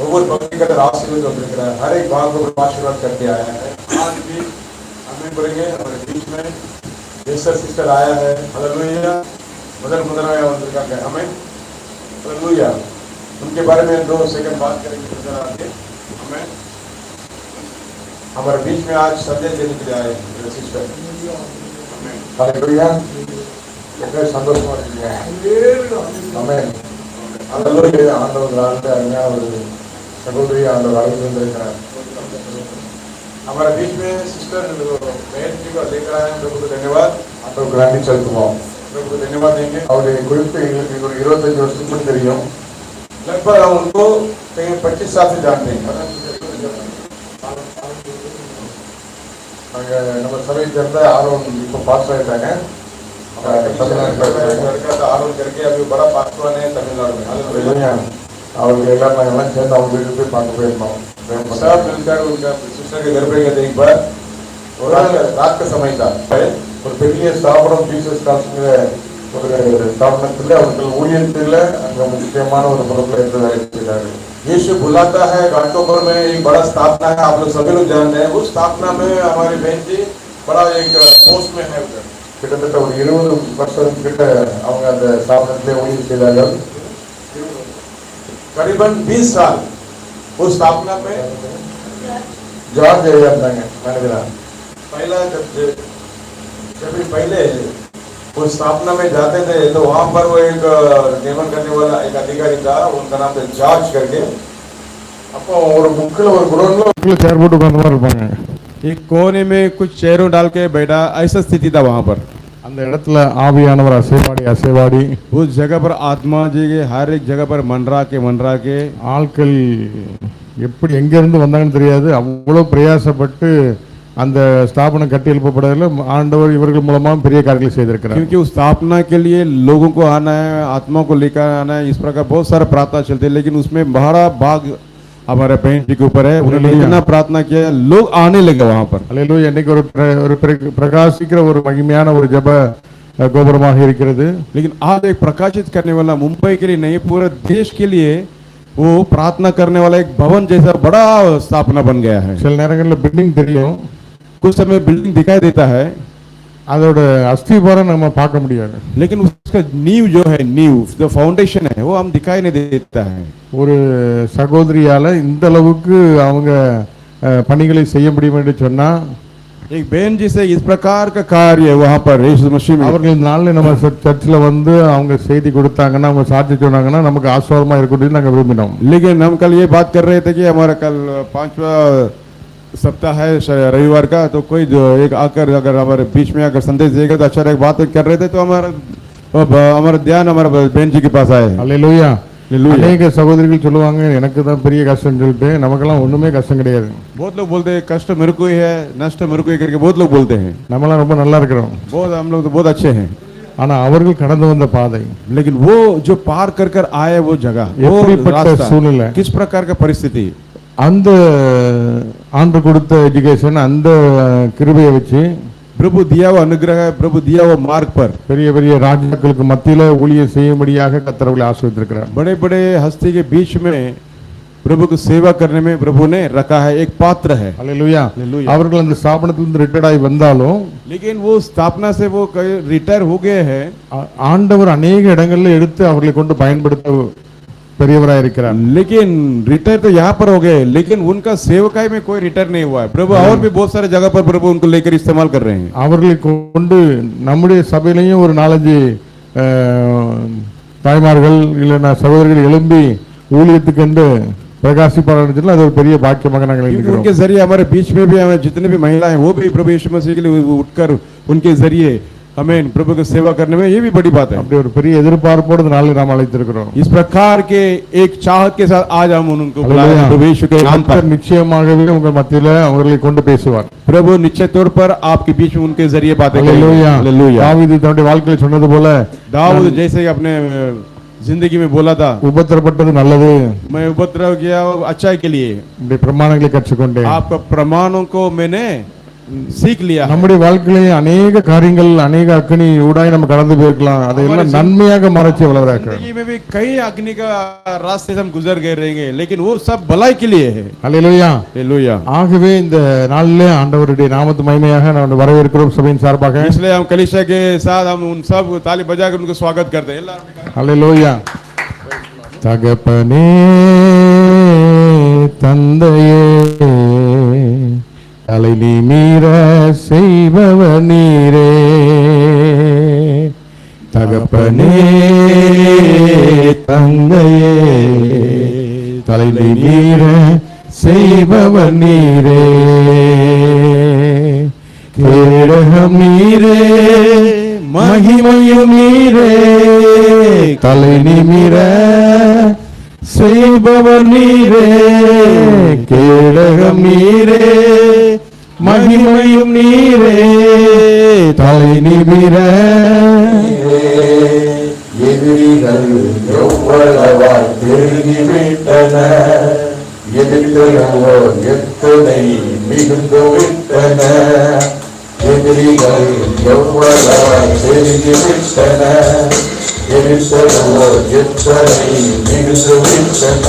ஒவ்வொரு பக்திகர் ஆசீர்வாद வந்திருக்கிறார். हर एक भाग को आशीर्वाद करके आया है. आज भी हमें बोलेंगे हमारे बीच में जेसर सिस्टर आया है. हालेलुया. முதல்ல வந்திருக்காங்க. हमें हालेलुया. उनके बारे में 2 सेकंड बात करेंगे. नजर आके हमें हमारे बीच में आज संदेश देने के लिए आए सिस्टर. हमें हालेलुया. कितना சந்தோஷமா இருக்கீங்க. ஆமென். हालेलुया. ஆண்டவர் ஆண்டவரே அருமையான ஒரு सगोदरी आंदोलन वंदिरुक्कार. हमारे बीच में सिस्टर बहन जी को लेकर आए हैं. प्रभु को धन्यवाद. आंदोलन ग्रांडी चलतुவோம். प्रभु को धन्यवाद देंगे. அவருடைய குறிப்பு எங்களுக்கு ஒரு 25 வருஷத்துக்கு தெரியும். लगभग हम उनको 25 साल से जानते हैं. நம்ம சபை சேர்ந்த ஆரோன் இப்போ பாஸ் ஆயிட்டாங்க. आरोन करके अभी बड़ा पास्टर है तमिलनाडु में. हालेलुया. அவர்கள் எல்லாம் நாங்கெல்லாம் சேர்ந்து அவங்க வீட்டுக்கு போய் பார்க்க போயிருந்தோம். सब मिलकर उनका सिस्टर के घर पे गए थे एक बार. और रात का समय था. ஒரு பெரிய ஸ்தாபனம் ஜீசஸ் காசுங்கிற ஒரு ஸ்தாபனத்தில் அவர்கள் ஊழியத்தில் அங்கே முக்கியமான ஒரு பொறுப்பேற்று வேலை செய்தார்கள். यीशु बुलाता है. घाटोपर में एक बड़ा स्थापना है. आप लोग सभी लोग जानते हैं. उस स्थापना में हमारी बहन जी बड़ा एक पोस्ट में है. கிட்டத்தட்ட ஒரு 20 வருஷம் கிட்ட அவங்க அந்த ஸ்தாபனத்திலே ஊழியம் செய்தார்கள். करीबन 20 साल उस स्थापना में जॉर्ज இருந்தாங்க मैनेजर. पहला जब पहले उस स्थापना में जाते थे तो वहां पर वो एक नियमन करने वाला एक अधिकारी था. उनका नाम था जॉर्ज करके. அப்போ ஒரு புக்ல ஒரு குடோன்ல चेयर போட்டு உட்கார்ந்த மாதிரி இருப்பாங்க. एक कोने में कुछ चेयरों डाल के बैठा. ऐसा स्थिति था वहां पर. அந்த இடத்துல ஆவியானவர் அசைவாடி उस जगह पर आत्मा जी के हर एक जगह पर मंडरा के ஆட்கள் எப்படி எங்க இருந்து வந்தாங்கன்னு தெரியாது. அவ்வளவு பிரயாசப்பட்டு அந்த ஸ்தாபனம் கட்டி எழுப்பப்படல. ஆண்டவர் இவர்கள் மூலமா பெரிய காரியங்களை செய்திருக்கிறார். क्योंकि उस स्थापना के लिए लोगों को आना है, आत्मा को लेकर आना है. इस प्रकार बहुत सारा प्रार्थना चलते हैं. लेकिन उसमें बड़ा भाग हमारे बहन जी के ऊपर है. उन्होंने इतना प्रार्थना किया, लोग आने लगे वहां पर. हालेलुया. இன்னைக்கு ஒரு பிரகாசிக்கிற ஒரு மகிமையான ஒரு ஜெப கோபுரமாக இருக்கிறது. लेकिन आज एक प्रकाशित करने वाला मुंबई के लिए नहीं पूरे देश के लिए वो प्रार्थना करने वाला एक भवन जैसा बड़ा स्थापना बन गया है. சில நேரங்களில் பில்டிங் தெரியும். कुछ समय बिल्डिंग दिखाई देता है. அதோட அஸ்திபாரம் நம்ம பார்க்க முடியாது. लेकिन उसका नींव जो है, नींव जो फाउंडेशन है वो हम दिखाई नहीं देता है. ஒரு சகோதரியால இந்த அளவுக்கு அவங்க பணிகளை செய்ய முடியும் என்று சொன்னா एक बहन जी से इस प्रकार का कार्य वहां पर यीशु मसीह में அவர்கள் நாள்ல நம்ம சர்ச்சில் வந்து அவங்க செய்தி கொடுத்தாங்கன்னா அவங்க சாட்சி சொன்னாங்கன்னா நமக்கு ஆசீர்வாதமா இருக்கும்னு நாங்க விரும்பினோம். लेकिन हम कल ये बात कर रहे थे कि हमारा कल 5वां सप्ताह है रविवार का. तो कोई एक आकर अगर हमारे बीच में अगर संदेश देगा तो अच्छा बात कर रहे थे. तो हमारा ध्यान हमारे बहन जी के पास आए. हालेलुया. अनेक சகோதரிகள் சொல்லுவாங்க எனக்கு தான் பெரிய கஷ்டம் சொல்லிட்டு. நமக்கெல்லாம் ஒண்ணுமே கஷ்டம் கிடையாது. बहुत लोग बोलते हैं कष्ट मेरे को ही है, नष्ट मेरे को ही करके बहुत लोग बोलते हैं. நம்மலாம் ரொம்ப நல்லா இருக்கிறோம். बहुत हम लोग तो बहुत अच्छे हैं. ஆனா அவர்கள் கடந்து வந்த பாதை, लेकिन वो जो पार कर आए वो जगह, वो சூழ்நிலை, किस प्रकार का परिस्थिति, அந்த ஆண்டு கொடுத்த எஜுகேஷன் அந்த கிருபையை வச்சு प्रभु दिया हुआ अनुग्रह है, प्रभु दिया हुआ मार्ग पर பெரிய பெரிய ராஜாக்களுக்கு மத்தியில ஊழியம் செய்யும்படியாக கர்த்தர் அவர்களை ஆசீர்வதித்திருக்கிறார். बड़े बड़े हस्ती के बीच में प्रभु को सेवा करने में प्रभु ने रखा है, एक पात्र है। அல்லேலூயா. Hallelujah. அவர்கள் அந்த ஸ்தாபனத்திலிருந்து ரிட்டையர்ட் ஆகி வந்தாலும் लेकिन वो स्थापना से वो रिटायर हो गए हैं, ஆண்டவர் அநேக இடங்கள்ல எடுத்து அவர்களை கொண்டு பயன்படுத்த பெரியவராய் இருக்கிறார். लेकिन रिटायर तो यहाँ पर हो गए, लेकिन उनका सेवकाई में कोई रिटायर नहीं हुआ है। प्रभु और भी बहुत सारे जगह पर प्रभु उनको लेकर इस्तेमाल कर रहे हैं। அவர்களை கொண்டு நம்முடைய சபையிலையும் ஒரு 4-5 தாய்மார்கள் இல்லைன்னா சகோதரிகள் எழும்பி ஊழியத்துக்கு என்று பிரகாசிப்பார்கள். அது ஒரு பெரிய பாக்கியமாக நாங்கள் இருக்கிறோம். उनके जरिए हमारे बीच में भी हमें जितने भी महिलाएं वो भी प्रभु यीशु मसीह के लिए उठकर उनके जरिए हमें प्रभु की सेवा करने में ये भी बड़ी बात है। அப்படி ஒரு பெரிய எதிர்பார்ப்போடு இந்த நாளில் நாம் அழைத்திருக்கிறோம். इस प्रकार के एक चाहत के साथ आज हम उनको बुलाए हैं प्रभु यीशु के नाम पर। நிச்சயமாகவே உங்கள் மத்தியில அவர்களை கொண்டு பேசுவார். प्रभु निश्चित तौर पर आपके बीच में उनके जरिए बातें करेंगे। हालेलुया. हालेलुया। தாவீது தன்னுடைய வாழ்க்கையில் சொன்னது போல दाऊद जैसे अपने जिंदगी में बोला था, உபத்திரப்பட்டது நல்லது, मैं उपद्रव किया अच्छाई के लिए, இந்த பிரமாணங்களை கற்றுக்கொண்டேன். आपका प्रमाणों को मैंने सीख लिया। நம்முடைய வாழ்க்கையிலே अनेक காரியங்கள் अनेक அக்னி ஊடாய் நம்ம கடந்து போயிருக்கலாம். அதையெல்லாம் நன்மையாக மாற்றி வளர்க்கிறார். जिंदगी में भी कई अग्नि का रास्ते से हम गुजर गए रहेंगे, लेकिन वो सब भलाई के लिए है। हालेलुया. हालेलुया। ஆகவே இந்த நாளிலே ஆண்டவருடைய நாமத்து மகிமையாக நாம் வரவேற்கிறோம் சபையின் சார்பாக. इसलिए हम कलीसिया के साथ हम उन सब ताली बजाकर उनको स्वागत करते हैं। हालेलुया. தகப்பனே தந்தையே தலை நிமிர செய்பவர் நீரே, தகப்பனே தந்தையே தலை நிமிர செய்பவர் நீரே, கேடகம் நீரே மகிமையும் நீரே, தலை நிமிர செய்பவர் நீரே, கேடகம் நீரே மகிமையும் நீரே, தலை நிமிர. எதிரிகள் எவ்வளவாய் பெருகிவிட்டன, எதிர்த்தனவோ எத்தனை மிகுந்து விட்டன, எதிரிகள் எவ்வளவாய் பெருகிவிட்டன, எதிர்த்தனவோ எத்தனை மிகுந்து விட்டன,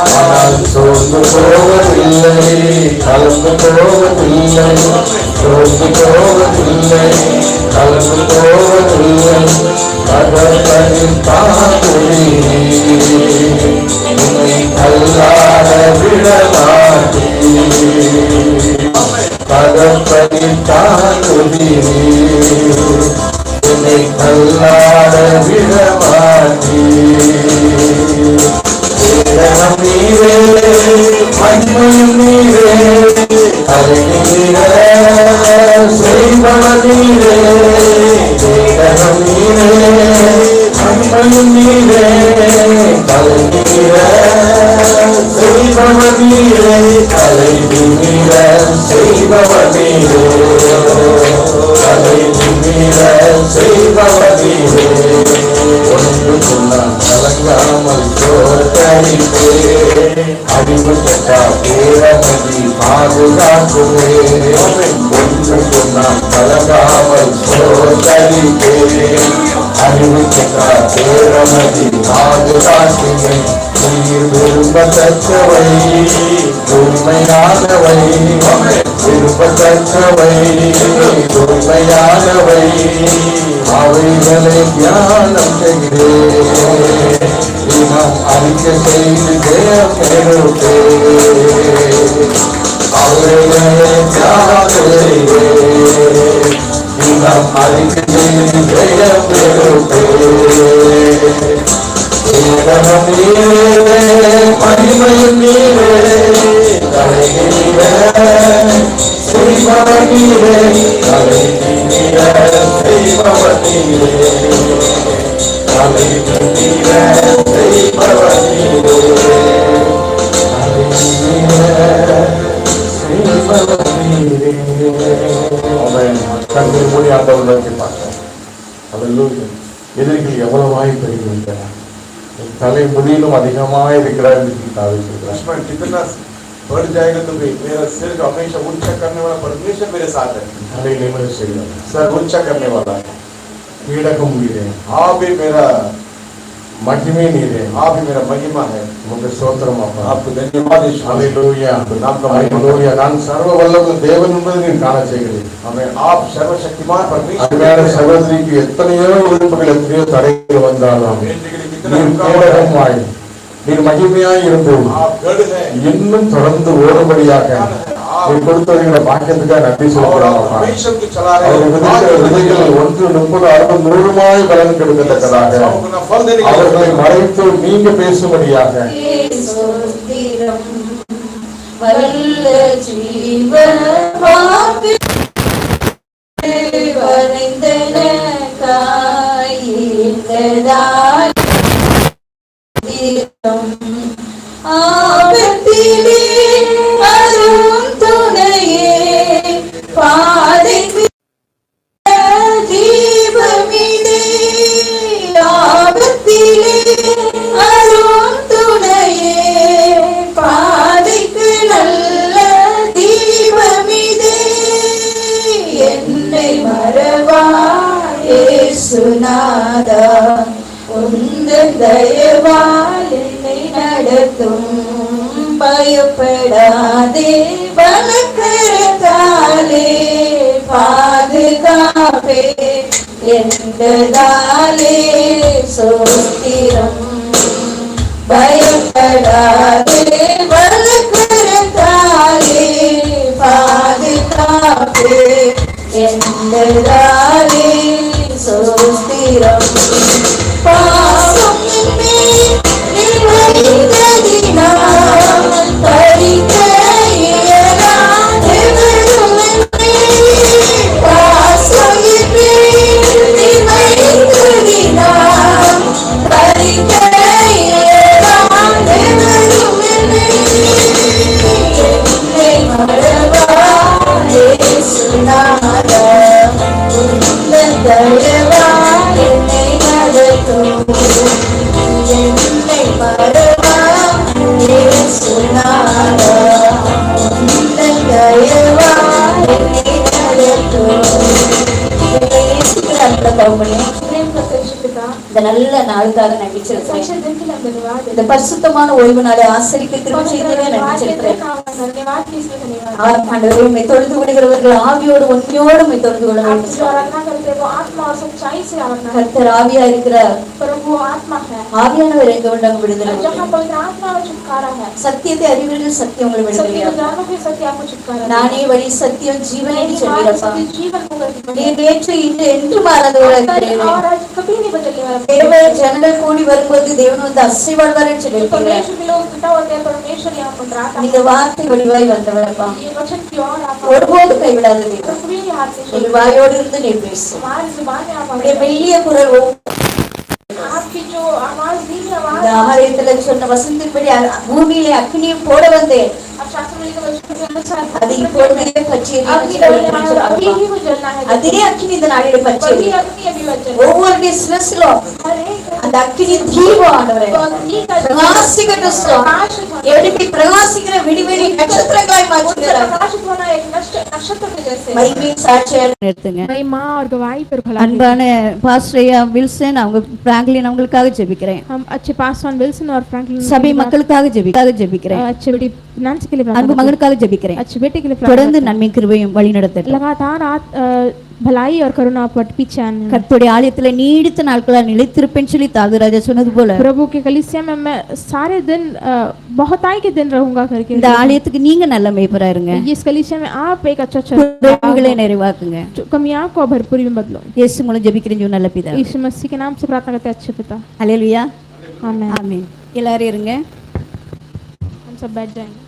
ஆனால் சோர்ந்து போவதில்லை, கலந்து போவதில்லை, சோர்ந்து போவதில்லை, கலந்து போவதில்லை, கடற்கரையில் தாங்குகிறீ, உன்னை கல்லாட விடமாட்டீ, கடற்கரையில் தாங்குகிறீ, உன்னை கல்லாட விடமாட்டீ, கேடகம் நீரே மகிமையும் நீரே, அதை நீர செய்பவர் நீரே, கேடகம் நீரே மகிமையும் நீரே, அதை நீர செய்பவர் நீரே, அதை நீர செய்பவர் நீரே, அதை நீர செய்பவர் நீரே, ஒன்று சொன்னால் கலங்காமல் தோற்கடிப்பே, அறிவு கட்டா பேரமதி பாதுகாக்குவே, ஒன்று சொன்னால் கலங்காமல் தோற்கடிப்பே, அறிவு கட்டா பேரமதி பாதுகாக்குவே, நீர் விரும்பத்தக்கவை உண்மையானவை, விரும்பத்தக்கவை உண்மையானவை, அவைகளை தியானம் செய்கிறேன், தினம் அறிக்கை செய்து ஜெயம் பெறுவேன், அவைகளை தியானம் செய்கிறேன், தினம் அறிக்கை செய்து ஜெயம் பெறுவேன், கேடகம் நீரே மகிமையும் நீரே, தலை நிமிர செய்பவர் நீரே, தலை நிமிர செய்பவர் நீரே, தலை நிமிர செய்பவர் நீரே, தலை நிமிர செய்பவர் நீரே. கண்கள் மூடி ஆண்டவரை நோக்கி பார்க்கிறோம். அல்லேலூயா. எதிரிகள் எவ்வளவாய் பெருகிவிட்டன, தலை முடியிலும் அதிகமாக இருக்கிறார் என்று कितना बढ़ जाएगा तो भी मेरा सिर को हमेशा ऊंचा करने वाला परमेश्वर मेरे साथ है। அலையிலே முறை செய்கிறார். सर ऊंचा करने वाला है। கீழகம் நீரே, आप भी मेरा மகிமை நீரே, आप भी मेरा महिमा है। உமக்கு ஸ்தோத்திரம் அப்பா. आपको धन्यवाद यीशु। ஹalleluya. नाम का महिमा। ஹalleluya. நான் சர்வ வல்லமை தேவன் என்பதை நீர் காண செய்கிறீர். हमें आप सर्वशक्तिमान परमेश्वर அருமையான சகோதரிக்கு எத்தனையோ விருப்பங்கள் எத்தனையோ தடைகள் வந்தாலும் நீர் கீழகமாய் நீர் மகிமையாய் இருந்து आप गढ़ है இன்னும் தொடர்ந்து ஓடும்படியாக நீர் கொடுத்தவர்களை பாக்கியத்துக்காக நன்றி और சொல்லுகிறோம் आप அப்பா. परमेश्वर को चला रहे அவர்கள் விதைக்கிற விதைகள் 1, 30, 60, 100 பலன் கொடுக்கத்தக்கதாக अपना फल देने के அவர்களை लिए மறைத்து நீங்க பேசும்படியாக ஸ்தோத்திரம் வல்ல ஜீவன் வாக்கு வரைந்தனக்காய் இருந்ததால் ஆபத்திலே அரும் துணையே பாதைக்கு தீபமிலே ஆபத்திலே அரும் துணையே பாதைக்கு நல்ல தீபமிதே என்னை மறவா இயேசுநாதா உந்தன் தயவால் என்னை நடத்தும் பயப்படாதே வலக்கரத்தாலே பாதுகாப்பே என்றதாலே சோத்திரம் பயப்படாதே வலக்கரத்தாலே பாதுகாப்பே என்றதாலே சோத்திரம் பாசம் மேல் நிறைந்ததினால் பறிக்க இயலாதவரும் பாசம் மேல் நிறைந்ததினால் பறிக்க இயலாதவரும் என்னை மறவா இயேசுநாதா உந்தன் தயவா என்னை நடத்தும் என்னை மறவா இயேசுநாதா உந்தன் தயவா என்னை நடத்தும் இந்த நல்ல நாளுக்காக நன்றி செலுத்துறேன். இந்த பரிசுத்தமான ஓய்வு நாளை ஆசரிக்க திரும்ப செய்தவே நன்றி செலுத்துறேன். ஆண்டவரே, உம்மை தொழுது விடுகிறவர்கள் ஆவியோடு உண்மையோடு உம்மை தொழுது கொள்ள வேண்டும். கர்த்தர் ஆவியா இருக்கிறார். ஆவியானவர் எங்க உண்டாங்க விடுதலை. சத்தியத்தை அறிவீர்கள், சத்தியம் உங்களை விடுதலை. நானே வழி சத்தியம் ஜீவன் என்று சொல்கிறப்பா. நீர் நேற்று இன்று என்று மாறாதவராக தேவன் ஜனங்கள் கூடி வரும்போது தேவன் வந்து அசைவாழ்வார் என்று சொல்லியிருக்கிறேன். இந்த வார்த்தை வடிவாய் வந்தவரப்பா. ஒருபோது கைவிடாத தேவன். ஒரு வாயோடு இருந்து நீ பேசும். மெல்லிய குரல் இந்த ஆலயத்துல சொன்ன வசனத்தின்படி பூமியிலே அக்னியும் போட வந்தேன். அது இப்பொழுதே பற்றி அதே அக்னி இந்த நாளிலே பற்றி ஒவ்வொருடைய சிரசிலும் அந்த அக்னி தீபம் ஆண்டவரே பிரகாசிக்கட்டும். எப்படி பிரகாசிக்கிற விடிவெளி நட்சத்திரங்களாய் மாற்றுகிறார். மகிமையின் சாட்சியாக நிறுத்துங்க. அன்பான பாஸ்டர் வில்சன் அவங்க பிராங்க்லின் அவங்களுக்காக ஜெபிக்கிறேன். अच्छे पास्टर विल्सन और फ्रैंकलिन சபை மக்களுக்காக ஜெபிக்கிறேன். अच्छे बेटी नांसी के लिए அன்பு மகனுக்காக ஜெபிக்கிறேன். अच्छे बेटे के लिए தொடர்ந்து நன்மை கிருபையும் வழி நடத்தட்டும். लगातार भलाई और करुणा पर पीछे आने கர்த்தருடைய ஆலயத்திலே நீடித்த நாட்களாக நிலைத்திருப்பேன் சொல்லி தாவீது சொன்னது போல प्रभु के कलीसिया में मैं सारे दिन बहुताई के दिन रहूंगा करके இந்த ஆலயத்துக்கு நீங்க நல்ல மேய்ப்பரா இருங்க. इस कलीसिया में आप एक अच्छा குறைவுகளை நிறைவாக்குங்க. कमियां को भरपूरी में बदलो. இயேசு மூலம் ஜெபிக்கிறேன் जो நல்ல பிதா. यीशु मसीह के नाम से प्रार्थना करते हैं अच्छे पिता. ஹல்லேலூயா. आमीन. ஆமென். எல்லாரும் இருங்க. हम सब बैठ जाएंगे.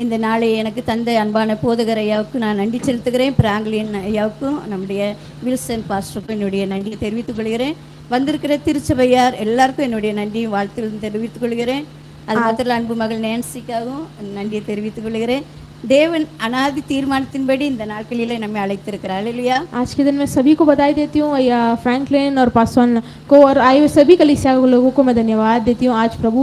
இந்த நாளை எனக்கு தந்த அன்பான போதகர் ஐயாவுக்கு நான் நன்றி செலுத்துகிறேன். பிராங்க்லின் ஐயாவுக்கும் நம்முடைய வில்சன் பாஸ்டருக்கும் என்னுடைய நன்றியை தெரிவித்துக் கொள்கிறேன். வந்திருக்கிற திருச்சபையார் எல்லாருக்கும் என்னுடைய நன்றியும் வாழ்த்துக்களும் தெரிவித்துக் கொள்கிறேன். அது மாத்திரம் அன்பு மகள் நேன்சிக்காகவும் நன்றியை தெரிவித்துக் கொள்கிறேன். தேவன் அனாதி தீர்மானத்தின்படி இந்த நாட்களிலே நம்மை அழைத்திருக்கிறார். அல்லேலூயா. आज के दिन मैं सभी को बधाई देती हूँ, या फ्रैंकलिन और पासवान को और आए हुए सभी कलीसिया लोगों को मैं धन्यवाद देती हूँ. आज प्रभु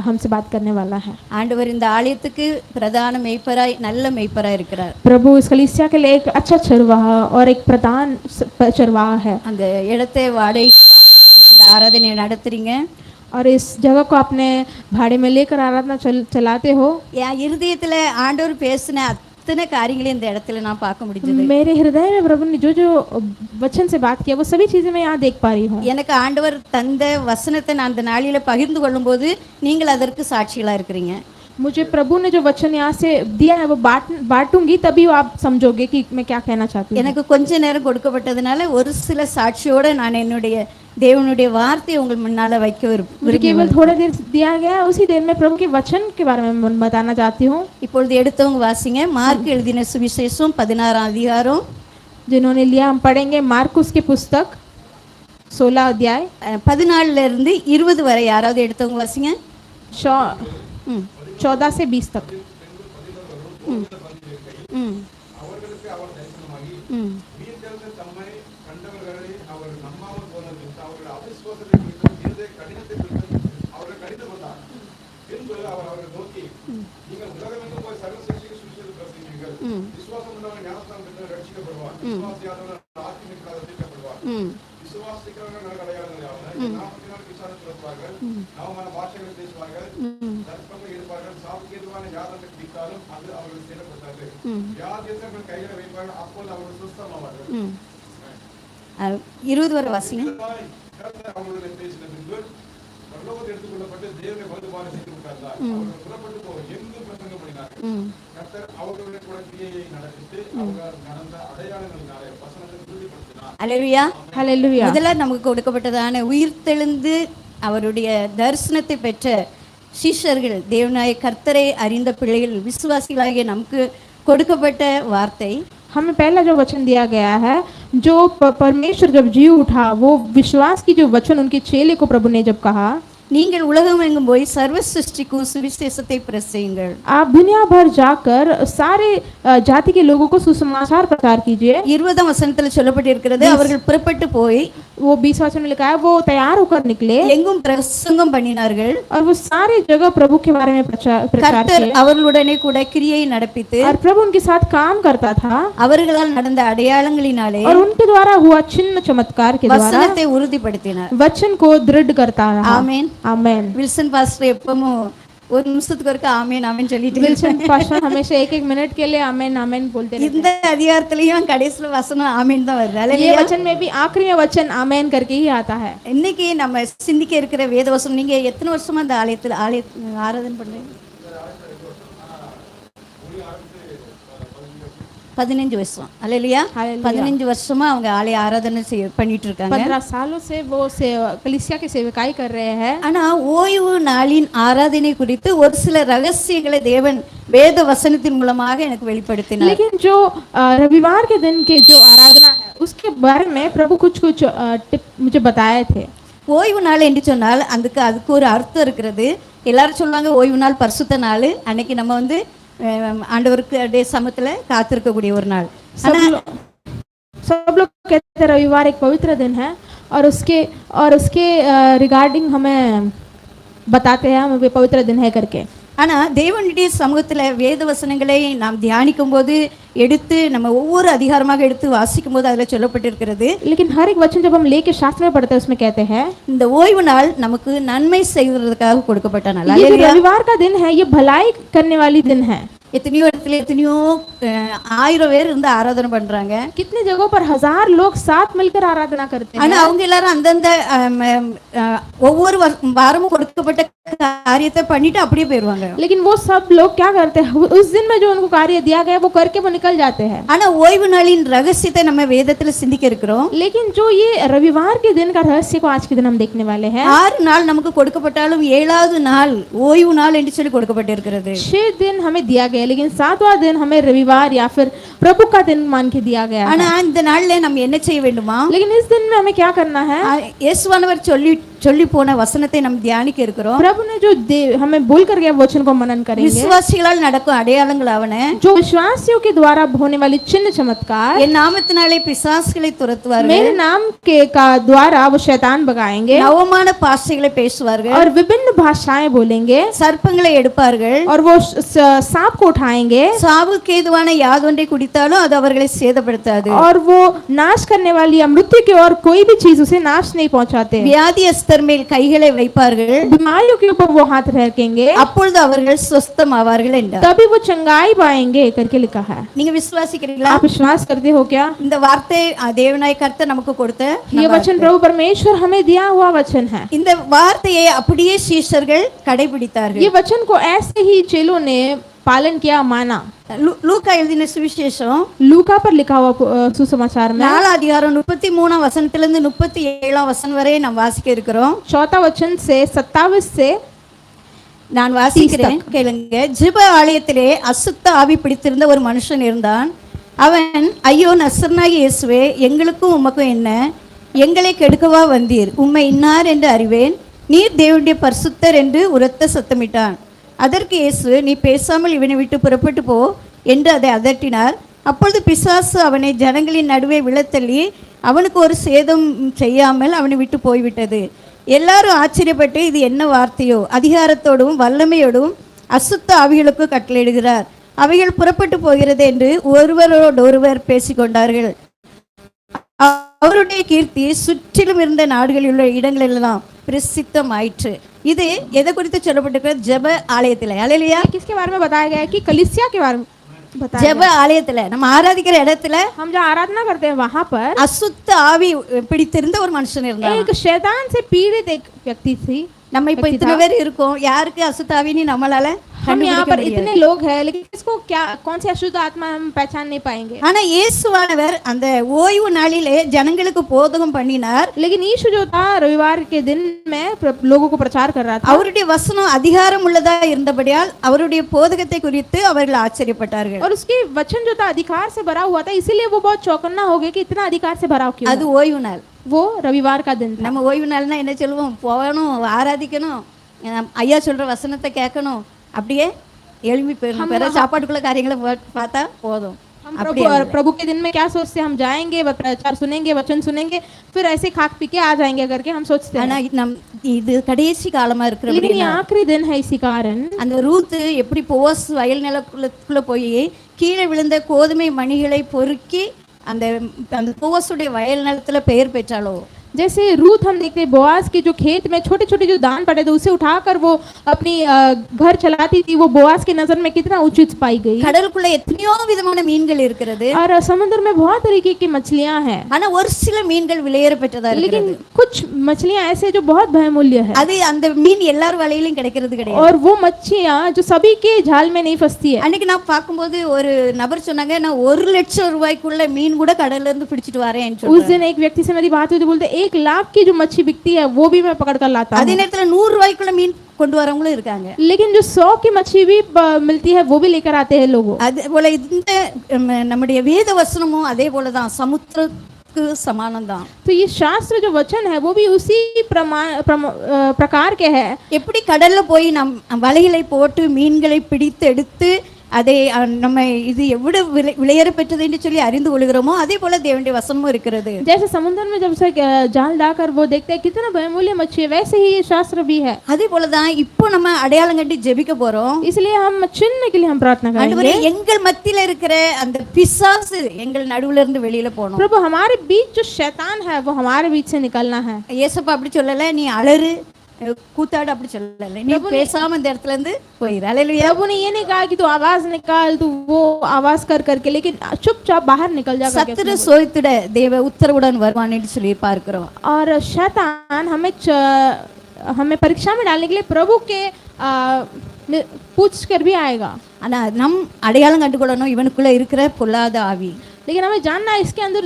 हमसे बात करने वाला है. ஆண்டவர் இந்த ஆலயத்துக்கு பிரதான மேய்ப்பராய் நல்ல மேய்ப்பராய் இருக்கிறார். प्रभु इस कलीसिया के लिए एक अच्छा चरवाहा और एक प्रधान चरवाहा है. அந்த இடத்தை வாடகைக்கு இந்த ஆராதனை நடத்துறீங்க. और इस जगह को अपने भाड़े में लेकर आराधना चलाते हो. என் இருதயத்துல ஆண்டவர் பேசின அத்தனை காரியங்களையும் இந்த இடத்துல நான் பார்க்க முடிஞ்சது. मेरे हृदय में प्रभु ने जो जो वचन से बात किया वो सभी चीजें मैं यहाँ देख पा रही हूँ. எனக்கு ஆண்டவர் தந்த வசனத்தை நான் அந்த நாளில பகிர்ந்து கொள்ளும்போது நீங்கள் அதற்கு சாட்சிகளா இருக்கிறீங்க. मुझे प्रभु ने जो वचन यहाँ से दिया है वो बांटूंगी, तभी आप समझोगे कि मैं क्या कहना चाहती हूँ. எனக்கு கொஞ்ச நேரம் கொடுக்கப்பட்டதனால ஒரு சில சாட்சியோட நான் என்னுடைய தேவனுடைய வார்த்தையை உங்கள் முன்னால வைக்க मुझे केवल थोड़ा देर दिया गया, उसी देर में प्रभु के वचन के बारे में बताना चाहती हूँ. இப்பொழுது எடுத்தவங்க வாசிங்க. மார்க் எழுதின சுவிசேஷம் 16 அதிகாரம். जिन्होंने लिया हम पढ़ेंगे मार्कुस की पुस्तक 16 अध्याय 14 இருந்து 20 வரை. யாராவது எடுத்தவங்க வாசிங்க. 14 से 20 तक. இருபது வரை வாசிங்க. அல்லேலூயா. हालेलुया. முதல்ல நமக்கு கொடுக்கப்பட்டதான உயிர்த்தெழுந்து அவருடைய தரிசனத்தை பெற்ற சீஷர்கள், தேவனாய கர்த்தரை அறிந்த பிள்ளைகள், விசுவாசிகளாகிய நமக்கு கொடுக்கப்பட்ட வார்த்தை. हमें पहला जो वचन दिया गया है, जो परमेश्वर जब जी उठा, वो विश्वास की जो वचन उनके चेले को प्रभु ने जब कहा, நீங்கள் உலகமெங்கும் போய் சர்வ சிருஷ்டிக்கும் சுவிசேஷத்தை பிரசங்கியுங்கள். आप दुनिया भर जाकर सारे जाति के लोगों को सुसमाचार प्रचार कीजिए. 20ஆம் வசனத்தில் சொல்லப்பட்டிருக்கிறது, அவர்கள் புறப்பட்டு போய் वो 20 वचन में लिखा है वो तैयार होकर निकले எங்கும் பிரசங்கம் பண்ணினார்கள். और वो सारे जगह प्रभु के बारे में प्रचार கர்த்தர் किए அவர்களுடனே கூட கிரியை நடப்பித்து और प्रभु उनके साथ काम करता था அவர்களால் நடந்த அடையாளங்களினாலே और उनके द्वारा हुआ चिन्ह चमत्कार के द्वारा வசனத்தை உறுதிப்படுத்தினார். वचन को दृढ़ करता रहा. ஆமென். आमेन. வில்சன் பாஸ்டர் எப்பவும் ஒரு நிமிஷத்துக்கு ஒருக்க ஆமென் ஆமென் சொல்லிட்டு विल्सन पास्टर हमेशा एक मिनट के लिए आमेन आमेन बोलते रहते இந்த அதிகாரத்திலயும் கடைசில வசனம் ஆமென் தான் வருது. हैं. ये அல்லேலூயா. वचन में भी आखिरी में वचन आमेन करके ही आता है. இன்னைக்கு நம்ம சிந்திக்க இருக்கிற வேதவசனம், நீங்க எத்தனை வருஷமா இந்த ஆலயத்துல ஆராதனை பண்றீங்க? 15 வருஷம். அல்லேலூயா. हालेलुया. 15 வருஷமா அவங்க ஆலய ஆராதனை பண்ணிட்டு இருக்காங்க. 15 सालों से वो कलीसिया की सेवकाई कर रहे हैं. ஆனா ஓய்வு நாளின் ஆராதனை குறித்து ஒரு சில ரகசியங்களை தேவன் வேத வசனத்தின் மூலமாக எனக்கு வெளிப்படுத்தினார். लेकिन जो रविवार के दिन के जो आराधना है उसके बारे में प्रभु कुछ कुछ टिप मुझे बताए थे. ஓய்வு நாள் என்று சொன்னால் அதுக்கு ஒரு அர்த்தம் இருக்கிறது. எல்லாரும் சொல்லுவாங்க ஓய்வு நாள் பரிசுத்த நாள், அன்னைக்கு நம்ம வந்து ஆண்டவருக்கு அப்படியே சமத்துல காத்திருக்கக்கூடிய ஒரு நாள். सब लोग कहते हैं रविवार एक पवित्र दिन है और उसके रिगार्डिंग हमें बताते हैं हम पवित्र दिन है करके. ஆனா தேவனுடைய சமூகத்துல வேத வசனங்களை நாம் தியானிக்கும் போது எடுத்து நம்ம ஒவ்வொரு அதிகாரமாக எடுத்து வாசிக்கும் போது அதுல சொல்லப்பட்டிருக்கிறது, लेकिन हर एक वचन जब हम लेके शास्त्र में पढ़ते हैं उसमें कहते हैं இந்த ஓய்வு நாள் நமக்கு நன்மை செய்வதற்காக கொடுக்கப்பட்ட நாள். ये जो रविवार का दिन है ये भलाई करने वाली दिन है. எத்தனையோ இடத்துல எத்தனையோ 1000 பேர் இருந்து ஆராதனை பண்றாங்க. कितने जगहों पर 1000 लोग साथ मिलकर आराधना करते हैं. ஆனா அவங்க எல்லாரும் அந்தந்த ஒவ்வொரு வாரமும் கொடுக்கப்பட்ட காரியத்தை பண்ணிட்டு அப்படியே போயிடுவாங்க. लेकिन वो सब लोग क्या करते हैं, उस दिन में जो उनको कार्य दिया गया वो करके वो निकल जाते हैं. ஆனா ஓய்வு நாளின் ரகசியத்தை நம்ம வேதத்துல சிந்திக்க இருக்கிறோம். लेकिन जो ये रविवार के दिन का रहस्य को आज के दिन हम देखने वाले हैं. 6 நாள் நமக்கு கொடுக்கப்பட்டாலும் 7வது நாள் ஓய்வு நாள் என்று சொல்லி கொடுக்கப்பட்டிருக்கிறது. 6 दिन हमें दिया गया लेकिन 7वां दिन हमें रविवार या फिर प्रभु का दिन मान के दिया गया है. ஆனா இந்த நாள்ல நம்ம என்ன செய்ய வேண்டுமா? लेकिन इस दिन में हमें क्या करना है? இயேசுவானவர் சொல்லி போன வசனத்தை நம்ம தியானிக்க இருக்கிறோம். प्रभु ने जो हमें बोल कर गया वचन को मनन करेंगे. விசுவாசிகளால் நடக்கும் அடையாளங்கள் அவன, जो विश्वासियों के द्वारा होने वाली चिन्ह चमत्कार, என் நாமத்தினாலே பிசாசுகளை துரத்துவார்கள், मेरे नाम के का द्वारा वो शैतान भगाएंगे, நவமான பாஷைகளை பேசுவார்கள், और विभिन्न भाषाएं बोलेंगे, சர்ப்பங்களை எடுப்பார்கள், और वो सांप को उठाएंगे, சாவுக்கு ஏதுவான யாதொன்றை குடித்தாலும் அது அவர்களை சேதப்படுத்தாது, और वो नाश करने वाली या मृत्यु की और कोई भी चीज उसे नाश नहीं पहुंचाते. வியாதியஸ்தர் மேல் கைகளை வைப்பார்கள், बीमारियों के ऊपर वो हाथ रखेंगे, அப்பொழுது அவர்கள் சுஸ்தமாவார்கள் என்றார். तभी वो चंगाई पाएंगे करके लिखा है. நீங்க விசுவாசிக்கிறீங்களா? आप विश्वास करते हो क्या? இந்த வார்த்தை தேவனாய் கர்த்தர் நமக்கு கொடுத்த ये वचन प्रभु परमेश्वर हमें दिया हुआ वचन है. இந்த வார்த்தையை அப்படியே சீஷர்கள் கடைபிடித்தார்கள். ये वचन को ऐसे ही चेलों ने पालन किया, माना. லூக்கா எழுதின சுவிசேஷம் लूका पर लिखा हुआ सुसमाचार में 4 அதிகாரம் 33 வசனத்திலிருந்து 37 வசனம் வரை நாம் வாசிக்க இருக்கிறோம். 4 वचन से 27 से நான் வாசிக்கிறேன், கேளுங்க. ஜெப ஆலயத்திலே அசுத்த ஆவி பிடித்திருந்த ஒரு மனுஷன் இருந்தான். அவன், ஐயோ நசரனாகிய இயேசுவே, எங்களுக்கும் உமக்கும் என்ன? எங்களை கெடுக்கவா வந்தீர்? உம்மை இன்னார் என்று அறிவேன், நீர் தேவனுடைய பரிசுத்தர் என்று உரத்த சத்தமிட்டான். அதற்கு இயேசு, நீ பேசாமல் இவனை விட்டு புறப்பட்டு போ என்று அதை அதட்டினார். அப்பொழுது பிசாசு அவனை ஜனங்களின் நடுவே விழத்தள்ளி அவனுக்கு ஒரு சேதம் செய்யாமல் அவனை விட்டு போய்விட்டது. எல்லாரும் ஆச்சரியப்பட்டு, இது என்ன வார்த்தையோ, அதிகாரத்தோடும் வல்லமையோடும் அசுத்த ஆவிகளுக்கு கட்டளையிடுகிறார், அவைகள் புறப்பட்டு போகிறது என்று ஒருவரோடொருவர் பேசிக்கொண்டார்கள். அவருடைய கீர்த்தி சுற்றிலும் இருந்த நாடுகளில் உள்ள இடங்களெல்லாம் பிரசித்தமாயிற்று. இது எதை குறித்து சொல்லப்பட்டிருக்கிறது? ஜெப ஆலயத்தில். அல்லேலூயா. किसके बारे में बताया गया है? कि कलीसिया के बारे में बताया ஜெப ஆலயத்துல நம்ம ஆராதிக்கிற இடத்துல हम जहाँ आराधना करते हैं वहां पर அசுத்த ஆவி பிடித்திருந்த ஒரு மனுஷன் இருந்தான். एक शैतान से पीड़ित एक व्यक्ति थी. நம்ம இப்ப இத்தனை பேர் இருக்கோம், யாருக்கு அசுத்த ஆவின்னு நம்மளால हम यहाँ पर इतने लोग हैं, लेकिन इसको क्या, कौन सी अशुद्ध आत्मा हम पहचान नहीं पाएंगे. ஆனா இயேசுவானவர் அந்த ஓய்வு நாளிலே ஜனங்களுக்கு போதகம் பண்ணினார். लेकिन यीशु जो था रविवार के दिन में लोगों को प्रचार कर रहा था. அவருடைய வசனம் அதிகாரம் உள்ளதா இருந்தபடியால் அவருடைய போதகத்தை குறித்து அவர்கள் ஆச்சரியப்பட்டார்கள். और उसके वचन जो था अधिकार से भरा हुआ था, इसीलिए वो बहुत चौकन्ना हो गए कि इतना अधिकार से भरा क्यों. அது ஓய்வு நாள். वो रविवार का दिन था. நம்ம ஓய்வு நாள்னா என்ன சொல்லுவோம்? போகணும், ஆராதிக்கணும், ஐயா சொல்ற வசனத்தை கேட்கணும், அப்படியே எழுப்பி போயிடணும், பிற சாப்பாட்டுக்குள்ள காரியங்களை பார்த்தா போதும். हम प्रभु के दिन में क्या सोचते हैं? हम जाएंगे, प्रचार सुनेंगे, वचन सुनेंगे, फिर ऐसे खाक पी के आ जाएंगे करके हम सोचते हैं. ஆனா நம் இது கடைசி காலமா लेकिन ये இருக்கிறது. आखिरी दिन है, इसी कारण அந்த ரூத் எப்படி போஸ் வயல் நிலக்குள்ள போய் கீழே விழுந்த கோதுமை மணிகளை பொறுக்கி அந்த அந்த போஸுடைய வயல் நிலத்துல பெயர் பெற்றாளோ, जैसे रूथ हम देखते हैं बोआज के जो खेत में छोटे छोटे जो दान पड़े थे उसे उठाकर वो अपनी घर चलाती थी, वो बोआज की नजर में कितना उचित पाई गई. கடலுக்குள்ள எத்தனையோ விதமான மீன்கள் இருக்கிறது. और समुद्र में बहुत तरीके की मछलियां हैं, ஆனா ஒரு சில மீன்கள் விலையேற பெற்றதா இருக்கிறது. लेकिन कुछ मछलियां ऐसे जो बहुत बहुमूल्य है. அது அந்த மீன் எல்லார் வலையிலும் கிடைக்கிறது கிடையாது. और वो मच्छियां जो सभी के जाल में नहीं फंसती है. அன்னைக்கு நான் பார்க்கும்போது ஒரு நபர் சொன்னாங்க, நான் 1 லட்சம் ரூபாய்க்குள்ள மீன் கூட கடல்ல இருந்து பிடிச்சிட்டு வரேன்னு उस சொல்றாங்க. दिन एक व्यक्ति से मेरी बात हुई तो बोलते 1 लाख की जो मच्छी बिकती है वो भी मैं पकड़ कर लाता அதே हूँ. நேரத்துல 100 ரூபாய்க்குள்ள மீன் கொண்டு வரவங்களும் இருக்காங்க. लेकिन जो 100 की मच्छी भी मिलती है वो भी लेकर आते हैं लोग. அதே போல இந்த நம்முடைய வேத வசனமும் அதே போலதான், சமுத்திரத்துக்கு சமானம் தான். तो ये शास्त्र जो वचन है वो भी उसी प्रकार के है. எப்படி கடல்ல போய் நம் வலைகளை போட்டு மீன்களை பிடித்து எடுத்து அதை நம்ம இது எவ்வளவு விலையேற பெற்றது என்று சொல்லி அறிந்து கொள்கிறோமோ அதே போல தேவனுடைய வசனமும் இருக்கிறது. जैसे समुद्र में जब से जाल डालकर वो देखते हैं कितना बहुमूल्य मच्छी है, वैसे ही ये शास्त्र भी है. அதே போலதான் இப்போ நம்ம அடையாளம் கட்டி ஜெபிக்க போறோம். इसलिए हम चिन्ह के लिए हम प्रार्थना करेंगे. எங்கள் மத்தியில இருக்கிற அந்த பிசாசு எங்கள் நடுவுல இருந்து வெளியில போகணும். प्रभु हमारे बीच जो शैतान है वो हमारे बीच से निकलना है. ஏசப்பா அப்படி சொல்லல, நீ அலறு கூத்தாடு அப்படி சொல்லல, நீ பேசாம இந்த இடத்துல இருந்து போயிரு. அல்லேலூயா. प्रभु ने ये नहीं कहा कि तू आवाज निकाल, तू वो आवाज कर करके, लेकिन चुपचाप बाहर निकल जा करके. சத்துரு சோதித்திட தேவ உத்தரவுடன் வருவான் என்று சொல்லி பார்க்கிறோம். और शैतान हमें परीक्षा में डालने के लिए प्रभु के पूछ कर भी आएगा. ஆனா நம் அடையாளம் கண்டுகொள்ளணும் இவனுக்குள்ள இருக்கிற பொல்லாத ஆவி. लेकिन हमें जानना है इसके अंदर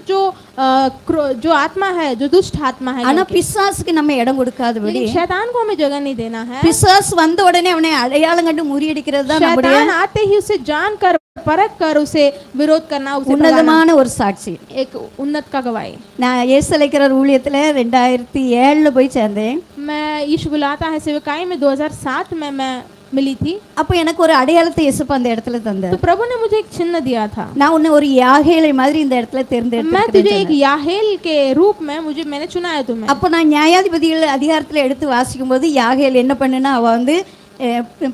जो आत्मा है, जो दुष्ट आत्मा है. ஆனா பிசாசுக்கு நம்ம இடம் கொடுக்காதபடி, लेकिन शैतान को हमें जगह नहीं देना है. பிசாசு வந்த உடனே அவனை அடையாளம் கண்டு முறியடிக்கிறது தான் நம்முடைய शैतान आते ही उसे जानकर परख कर उसे विरोध करना, उसे भगाना। உன்னதமான ஒரு சாட்சி. एक उन्नत का गवाही। நான் ஏசலைக்கிறார் ஊழியத்தில் 2007 போய் சேர்ந்தேன். मैं यीशु बुलाता है सेवकाई में 2007 में मैं मिली थी। அப்போ எனக்கு ஒரு அடையாளத்தை இயேசுப்பா அந்த இடத்துல தந்தார். तो प्रभु ने मुझे एक चिन्ह दिया था। நான் உன்னை ஒரு யாகேலை மாதிரி இந்த இடத்துல தேர்ந்தெடுத்தேன். मैं तुझे एक याहेल के रूप में मैंने चुना है तुम्हें। அப்போ நான் நியாயாதிபதிகள் அதிகாரத்தில் எடுத்து வாசிக்கும்போது யாகேல் என்ன பண்ணுனா அவ வந்து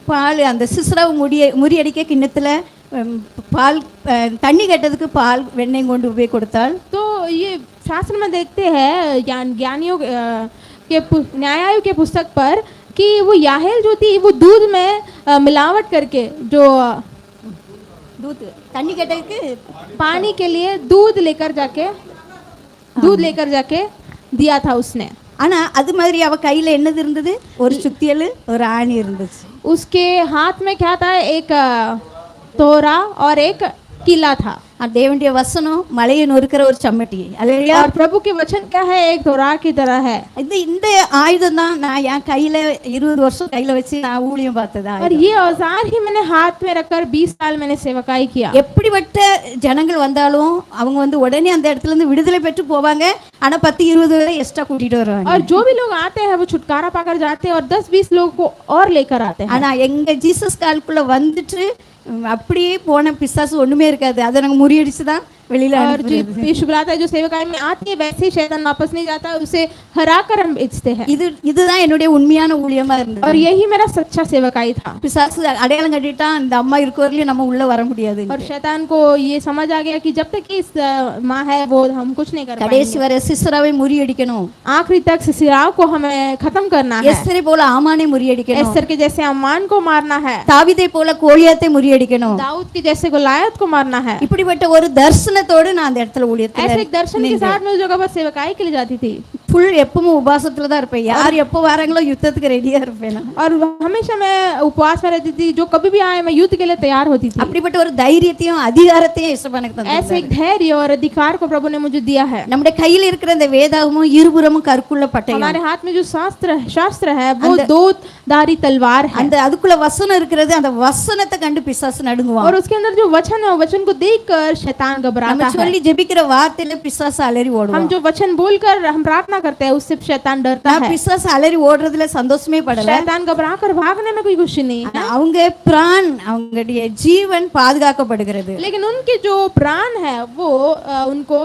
பால் அந்த சிஸ்ராவை முறியடிக்க கிண்ணத்துல பால் தண்ணி கேட்டதுக்கு பால் வெண்ணெய் கொண்டு போய் கொடுத்தாள். तो ये शास्त्र में देखते हैं ज्ञानियों के न्यायालयों के पुस्तक पर कि वो याहेल जो थी वो दूध में मिलावट करके जो दूध தண்ணி கேட்டதுக்கு पानी के लिए दूध लेकर जाके दिया था उसने। ஆனா அது மாதிரி அவ கையில என்னது இருந்தது? ஒரு சுத்தியல், ஒரு ஆணி இருந்துச்சு. उसके हाथ में क्या था? एक तोरा और एक किला था। தேவனுடைய வசனம் மலையை நொறுக்கிற ஒரு சம்மட்டி. அல்லேலூயா. और प्रभु के वचन क्या है? एक तोरा की तरह है। இந்த ஆயுதம் தான் நான் என் கையில 20 வருஷம் கையில வச்சு நான் ஊழியம் பார்த்ததா. और ये औजार ही मैंने हाथ में रखकर 20 साल मैंने सेवकाई किया। எப்படிப்பட்ட ஜனங்கள் வந்தாலும் அவங்க வந்து உடனே அந்த இடத்துல இருந்து விடுதலை பெற்று போவாங்க. ஆனா 10-20 பேரை எக்ஸ்ட்ரா கூட்டிட்டு வருவாங்க. और जो भी लोग आते हैं वो छुटकारा पाकर जाते हैं और 10-20 लोगों को और लेकर आते हैं। ஆனா எங்க ஜீசஸ் கால்குள்ள வந்துட்டு அப்படியே போன பிசாசு ஒண்ணுமே இருக்காது. அதை நாங்க முறியடிச்சு தான் வெளியில और यीशु बुलाता है जो सेवकाई में आती है वैसे ही शैतान वापस नहीं जाता, उसे हरा कर हम बेचते हैं। இதுதான் என்னுடைய உண்மையான ஊழியமா இருந்தது. और यही मेरा सच्चा सेवकाई था। பிசாசு அடையாளம் கட்டிட்டா இந்த அம்மா இருக்க வரையிலும் நம்ம உள்ள வர முடியாது. और शैतान को ये समझ आ गया कि जब तक इस माँ है वो हम कुछ नहीं कर पाएंगे। கடைசி வரை சிஸ்ராவை முறியடிக்கணும். आखिरी तक सिसराव को हमें खत्म करना है। எஸ்தரை போல ஆமானை முறியடிக்கணும். एस्तर के जैसे अम्मान को मारना है। தாவீதை போல கோலியாத்தை முறியடிக்கணும். दाऊद के जैसे गोलायत को मारना है। இப்படிப்பட்ட ஒரு தர்சனத்தோடு நான் அந்த இடத்துல ஊழியத்துல ऐसे एक दर्शन के साथ मैं उस जगह पर सेवकाई के लिए जाती थी। ஃபுல் எப்பவும் உபாசத்துல தான் இருப்பேன். யார் எப்போ வராங்களோ யுத்தத்துக்கு ரெடியா இருப்பேன் நான். और हमेशा मैं उपवास में रहती थी, जो कभी भी आए मैं युद्ध के लिए तैयार होती थी। அப்படிப்பட்ட ஒரு தைரியத்தையும் அதிகாரத்தையும் இயேசுப்பா எனக்கு தந்தார். ऐसे एक धैर्य और अधिकार को प्रभु ने मुझे दिया है। நம்முடைய கையில இருக்கிற இந்த வேதாகமும் இருபுறமும் கற்குள்ள பட்டயம். हमारे हाथ में जो शास्त्र है वो दो धारी तलवार है। அந்த அதுக்குள்ள வசனம் இருக்கிறது. அந்த வசனத்தை கண்டு பிசாசு நடுங்குவான். और उसके अंदर जो वचन है वचन को देखकर शैतान घबराता நம்ம है। சொல்லி ஜெபிக்கிற வார்த்தையில பிசாசு அலறி ஓடுவான். हम जो वचन बोलकर हम प्रार्थना करते हैं उससे शैतान डरता है। பிசாசு அலறி ஓடுறதுல சந்தோஷமே படல. शैतान घबराकर भागने में कोई खुशी नहीं है। அவங்க பிரான் அவங்களுடைய ஜீவன் பாதுகாக்கப்படுகிறது. लेकिन उनके जो प्राण है वो उनको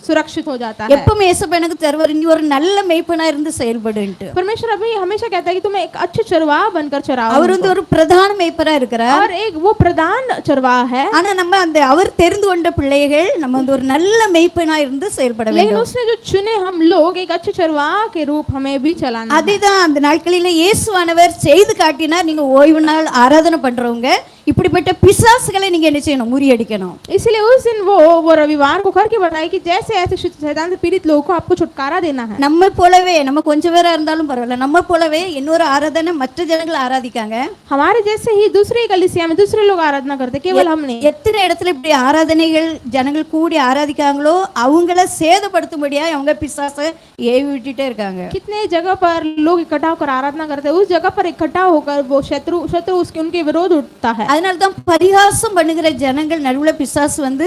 सुरक्षित हो जाता है। எப்பவுமே இயேசுப்பா எனக்கு தருவார், நீ ஒரு நல்ல மேய்ப்பனா இருந்து செயல்படுன்ட்டு. परमेश्वर अभी हमेशा कहता है कि तुम एक अच्छे चरवाह बनकर चराओ। அவர் வந்து ஒரு பிரதான மேய்ப்பரா இருக்கிறார். और एक वो प्रधान चरवाह है। ஆனா நம்ம அந்த அவர் தெரிந்து கொண்ட பிள்ளைகள் நம்ம வந்து ஒரு நல்ல மேய்ப்பனா இருந்து செயல்பட लेकिन வேண்டும். उसने जो चुने हम लोग एक अच्छे चरवाह के रूप हमें भी चलाना है। அதுதான் அந்த நாட்களில இயேசுவானவர் செய்து காட்டினார். நீங்க ஓய்வு நாள் ஆராதனை பண்றவங்க இப்படிப்பட்ட பிசாசுகளை நீங்க என்ன செய்யணும்? முறியடிக்கணும். इसलिए उस दिन वो रविवार को करके बताया कि जैसे ऐसे शैतान से पीड़ित लोगों को आपको छुटकारा देना है। நம்ம போலவே நம்ம கொஞ்சம் பேரா இருந்தாலும் பரவாயில்ல, நம்ம போலவே இன்னொரு ஆராதனை மற்ற ஜனங்கள் ஆராதிக்காங்க. हमारे जैसे ही दूसरे कलीसिया में दूसरे लोग आराधना करते, केवल हम नहीं। எத்தனை இடத்துல இப்படி ஆராதனைகள் ஜனங்கள் கூடி ஆராதிக்காங்களோ அவங்கள சேதப்படுத்தும்படியா அவங்க பிசாசை ஏவி விட்டுட்டே இருக்காங்க. कितने जगह पर लोग इकट्ठा होकर आराधना करते हैं, उस जगह पर इकट्ठा होकर वो शत्रु उनके विरोध उठता है। அதனால தான் பரிகாசம் பண்ணுகிற ஜனங்கள் நடுவுல பிசாசு வந்து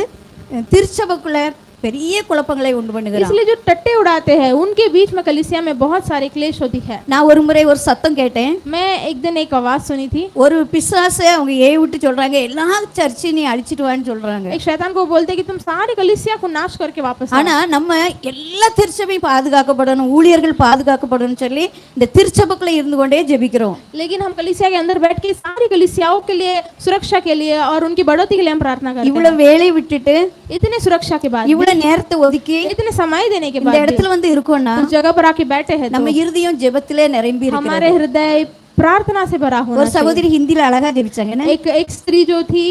திருச்சபைக்குள்ள பெரிய குழப்பங்களை உண்டு பண்ணுகிறான். इसलिए जो टट्टे उड़ाते हैं उनके बीच में कलीसिया में बहुत सारे क्लेश होती है। நான் ஒரு முறை ஒரு சத்தம் கேட்டேன். मैं एक दिन एक आवाज सुनी थी। ஒரு பிசாசை அவங்க ஏவி விட்டு சொல்றாங்க, எல்லா சர்ச்சையும் நீ அழிச்சிட்டு வான்னு சொல்றாங்க. एक शैतान को बोलते कि तुम सारे कलीसिया को नाश करके वापस आओ। ஆனா நம்ம எல்லா திருச்சபையும் பாதுகாக்கப்படணும், ஊழியர்கள் பாதுகாக்கப்படணும்னு சொல்லி இந்த திருச்சபைக்குள்ள இருந்து கொண்டே ஜெபிக்கிறோம். लेकिन हम कलीसिया के अंदर बैठ के सारी कलीसियाओं के लिए सुरक्षा के लिए और उनकी बढ़ोतरी के लिए हम प्रार्थना करते हैं। இவ்வளவு வேலை விட்டுட்டு इतने सुरक्षा के बाद இவ்வளவு நேரத்தை ஒதுக்கி इतने समय देने के இந்த बाद இடத்துல வந்து இருக்கோம்னா उस जगह पर आके बैठे हैं நம்ம இருதயம் ஜெபத்திலே நிரம்பி இருக்கு. हमारे हृदय प्रार्थना से भरा होना ஒரு சகோதரி ஹிந்தில அழகா ஜெபிச்சாங்க. एक स्त्री जो थी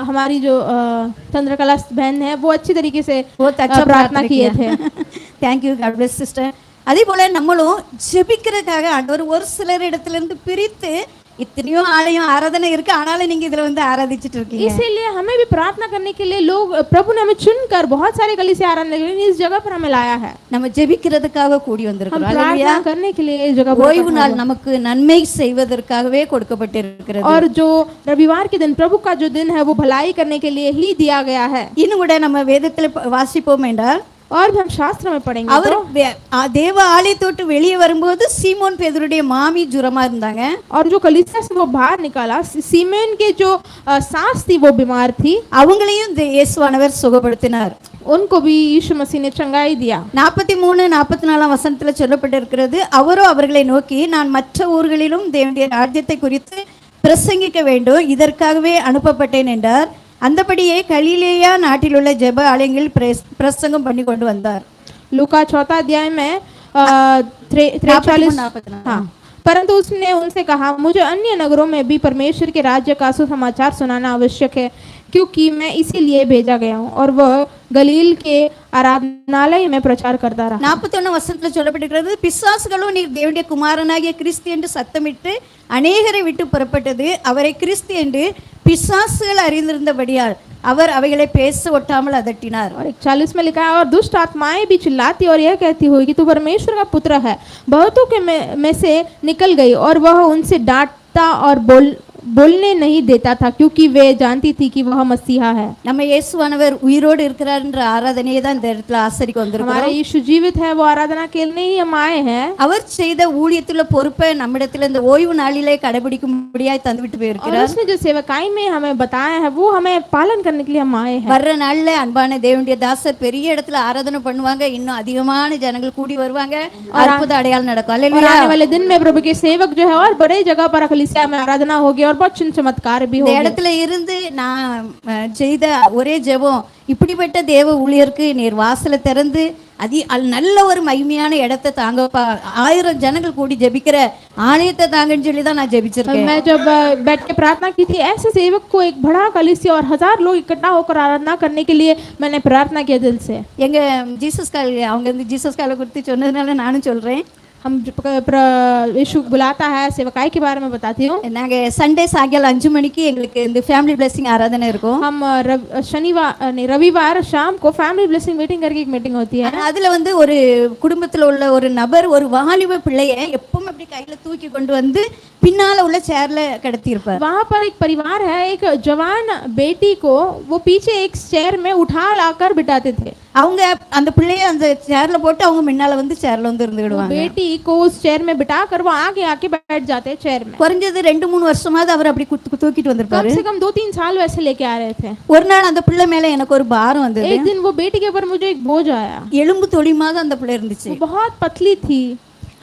हमारी जो चंद्रकला बहन है वो अच्छी तरीके से बहुत अच्छा प्रार्थना किए थे। Thank you, God bless sister. அதே போல நம்மளும் ஜெபிக்கிறதுக்காக ஆண்டவர் ஒரு சிலர் இடத்துல இருந்து பிரித்து இத்தனையோ ஆலயம் ஆராதனை இருக்கு, ஆனாலும் நீங்க இதுல வந்து ஆராதிச்சிட்டு இருக்கீங்க. इसीलिए हमें भी प्रार्थना करने के लिए लोग प्रभु ने हमें चुनकर बहुत सारे कलीसिया आराधना के लिए इस जगह पर हमें लाया है। நம்ம ஜெபிக்கிறதுக்காக கூடி हम வந்திருக்கிறோம். प्रार्थना करने के लिए इस जगह पर ஓய்வு நாள் நமக்கு நன்மை செய்வதற்காகவே கொடுக்கப்பட்டிருக்கிறது. और जो रविवार के दिन प्रभु का जो दिन है वो भलाई करने के लिए ही दिया गया है। இன்னும் கூட நம்ம வேதத்துல வாசிப்போம் என்றால், और भी हम शास्त्र में पढ़ेंगे அவர் தேவ ஆலயத்தை விட்டு வெளியே வரும்போது சீமோன் பேதுருடைய மாமி ஜுரமா இருந்தாங்க. और जो कलीसिया से वो बाहर निकाला, सीमेन के जो सास थी वो बीमार थी, அவங்களையும் இயேசுவானவர் சுகப்படுத்தினார். उनको भी यीशु मसीह ने चंगाई दिया। 43 44 வசனத்துல சொல்லப்பட்டிருக்கிறது, அவரோ அவர்களை நோக்கி, நான் மற்ற ஊர்களிலும் தேவனுடைய ராஜ்யத்தை குறித்து பிரசங்கிக்க வேண்டும், இதற்காகவே அனுப்பப்பட்டேன் என்றார். அந்தபடியே கலிலேயா நாட்டில் உள்ள ஜெப ஆலயங்களில் பிரசங்கம் பண்ணி கொண்டு வந்தார். लूका 4 अध्याय में 43 हाँ, परंतु उसने उनसे कहा, मुझे अन्य नगरों में भी परमेश्वर के राज्य का सुसमाचार सुनाना आवश्यक है, क्योंकि मैं इसीलिए भेजा गया हूँ। और वह गलील के आराधनालय में प्रचार करता रहा। 41 வசனத்துல சொல்லப்பட்டிருக்கிறது, பிசாசுகளும் நீர் தேவனுடைய குமாரனாகிய கிறிஸ்து என்று சத்தமிட்டு அநேகரை விட்டு புறப்பட்டது. அவரை கிறிஸ்து என்று பிசாசுகள் அறிந்திருந்தபடியால் அவர் அவைகளை பேச ஒட்டாமல் அதட்டினார். और 41 में लिखा है, और दुष्ट आत्माएं भी चिल्लाती और यह कहती हुई कि तू परमेश्वर का पुत्र है। बहुतों के में से निकल गई और वह उनसे डांटता और बोलने नहीं देता था, क्योंकि वे जानती थी कि वह मसीहा है। நம்ம இயேசுவானவர் உயிரோடு இருக்கிறார் என்ற ஆராதனையை தான் இந்த இடத்துல ஆசரிக்க हमारा வந்திருக்கிறோம். यीशु जीवित है, वो आराधना के लिए ही हम आए हैं। அவர் செய்த ஊழியத்துல பொறுப்பை நம்மிடத்துல இந்த ஓய்வு நாளிலே கடைபிடிக்கும்படியாய் தந்துவிட்டு और போயிருக்கிறார். उसने जो सेवकाई में हमें बताया है वो हमें पालन करने के लिए हम आए हैं। வர்ற நாள்ல அன்பான தேவனுடைய தாசர் பெரிய இடத்துல ஆராதனை பண்ணுவாங்க, இன்னும் அதிகமான ஜனங்கள் கூடி வருவாங்க, அற்புத அடையாளம் நடக்கும். और அல்லேலூயா. आने वाले दिन में प्रभु के सेवक जो है और बड़े जगह पर कलीसिया में आराधना होगी और बहुत चिन्ह चमत्कार भी இந்த होंगे। இடத்துல இருந்து நான் செய்த ஒரே ஜெபம், இப்படிப்பட்ட தேவ ஊழியருக்கு நீர் வாசலை திறந்து நல்ல ஒரு மகிமையான இடத்தை தாங்கப்பா, 1000 ஜனங்கள் கூடி ஜெபிக்கிற ஆலயத்தை தாங்கன்னு சொல்லி தான் நான் ஜெபிச்சிருக்கேன். मैं जब बैठ के प्रार्थना की थी, ऐसे सेवक को एक बड़ा कलीसिया और 1000 लोग इकट्ठा होकर आराधना करने के लिए मैंने प्रार्थना किया दिल से। எங்க ஜீசஸ் கால் அவங்க வந்து ஜீசஸ் காலை குறித்து சொன்னதுனால நானும் சொல்றேன். हम यीशु बुलाता है, सेवकाई के बारे में बताती हूँ। நாங்க சண்டே சாயங்காலம் 5 மணிக்கு எங்களுக்கு இந்த ஃபேமிலி பிளெஸிங் ஆராதனை இருக்கும். हम रविवार शाम को फैमिली ब्लेसिंग मीटिंग करके एक मीटिंग होती है। அதுல வந்து ஒரு குடும்பத்துல உள்ள ஒரு நபர் ஒரு வாலிப பிள்ளையை எப்பவும் அப்படி கையில தூக்கி கொண்டு வந்து பின்னால உள்ள சேர்ல கடத்தி இருப்பார். वहाँ पर एक परिवार है, एक जवान बेटी को वो पीछे एक चेयर में उठा लाकर बिठाते थे। அவங்க அந்த பிள்ளையை அந்த சேர்ல போட்டு அவங்க முன்னால வந்து சேர்ல வந்து இருந்துடுவாங்க. बेटी को उस चेयर में बिठाकर वो आगे आके बैठ जाते चेयर में। குறைஞ்சது 2-3 வருஷமாவது அவர் அப்படி தூக்கிட்டு வந்திருப்பாரு. कम से कम 2-3 साल वैसे लेके आ रहे थे। ஒரு நாள் அந்த பிள்ளை மேல எனக்கு ஒரு பாரம் வந்தது. एक दिन वो बेटी के ऊपर मुझे एक बोझ आया। எலும்பு தொலிமாக அந்த பிள்ளை இருந்துச்சு. वो बहुत पतली थी,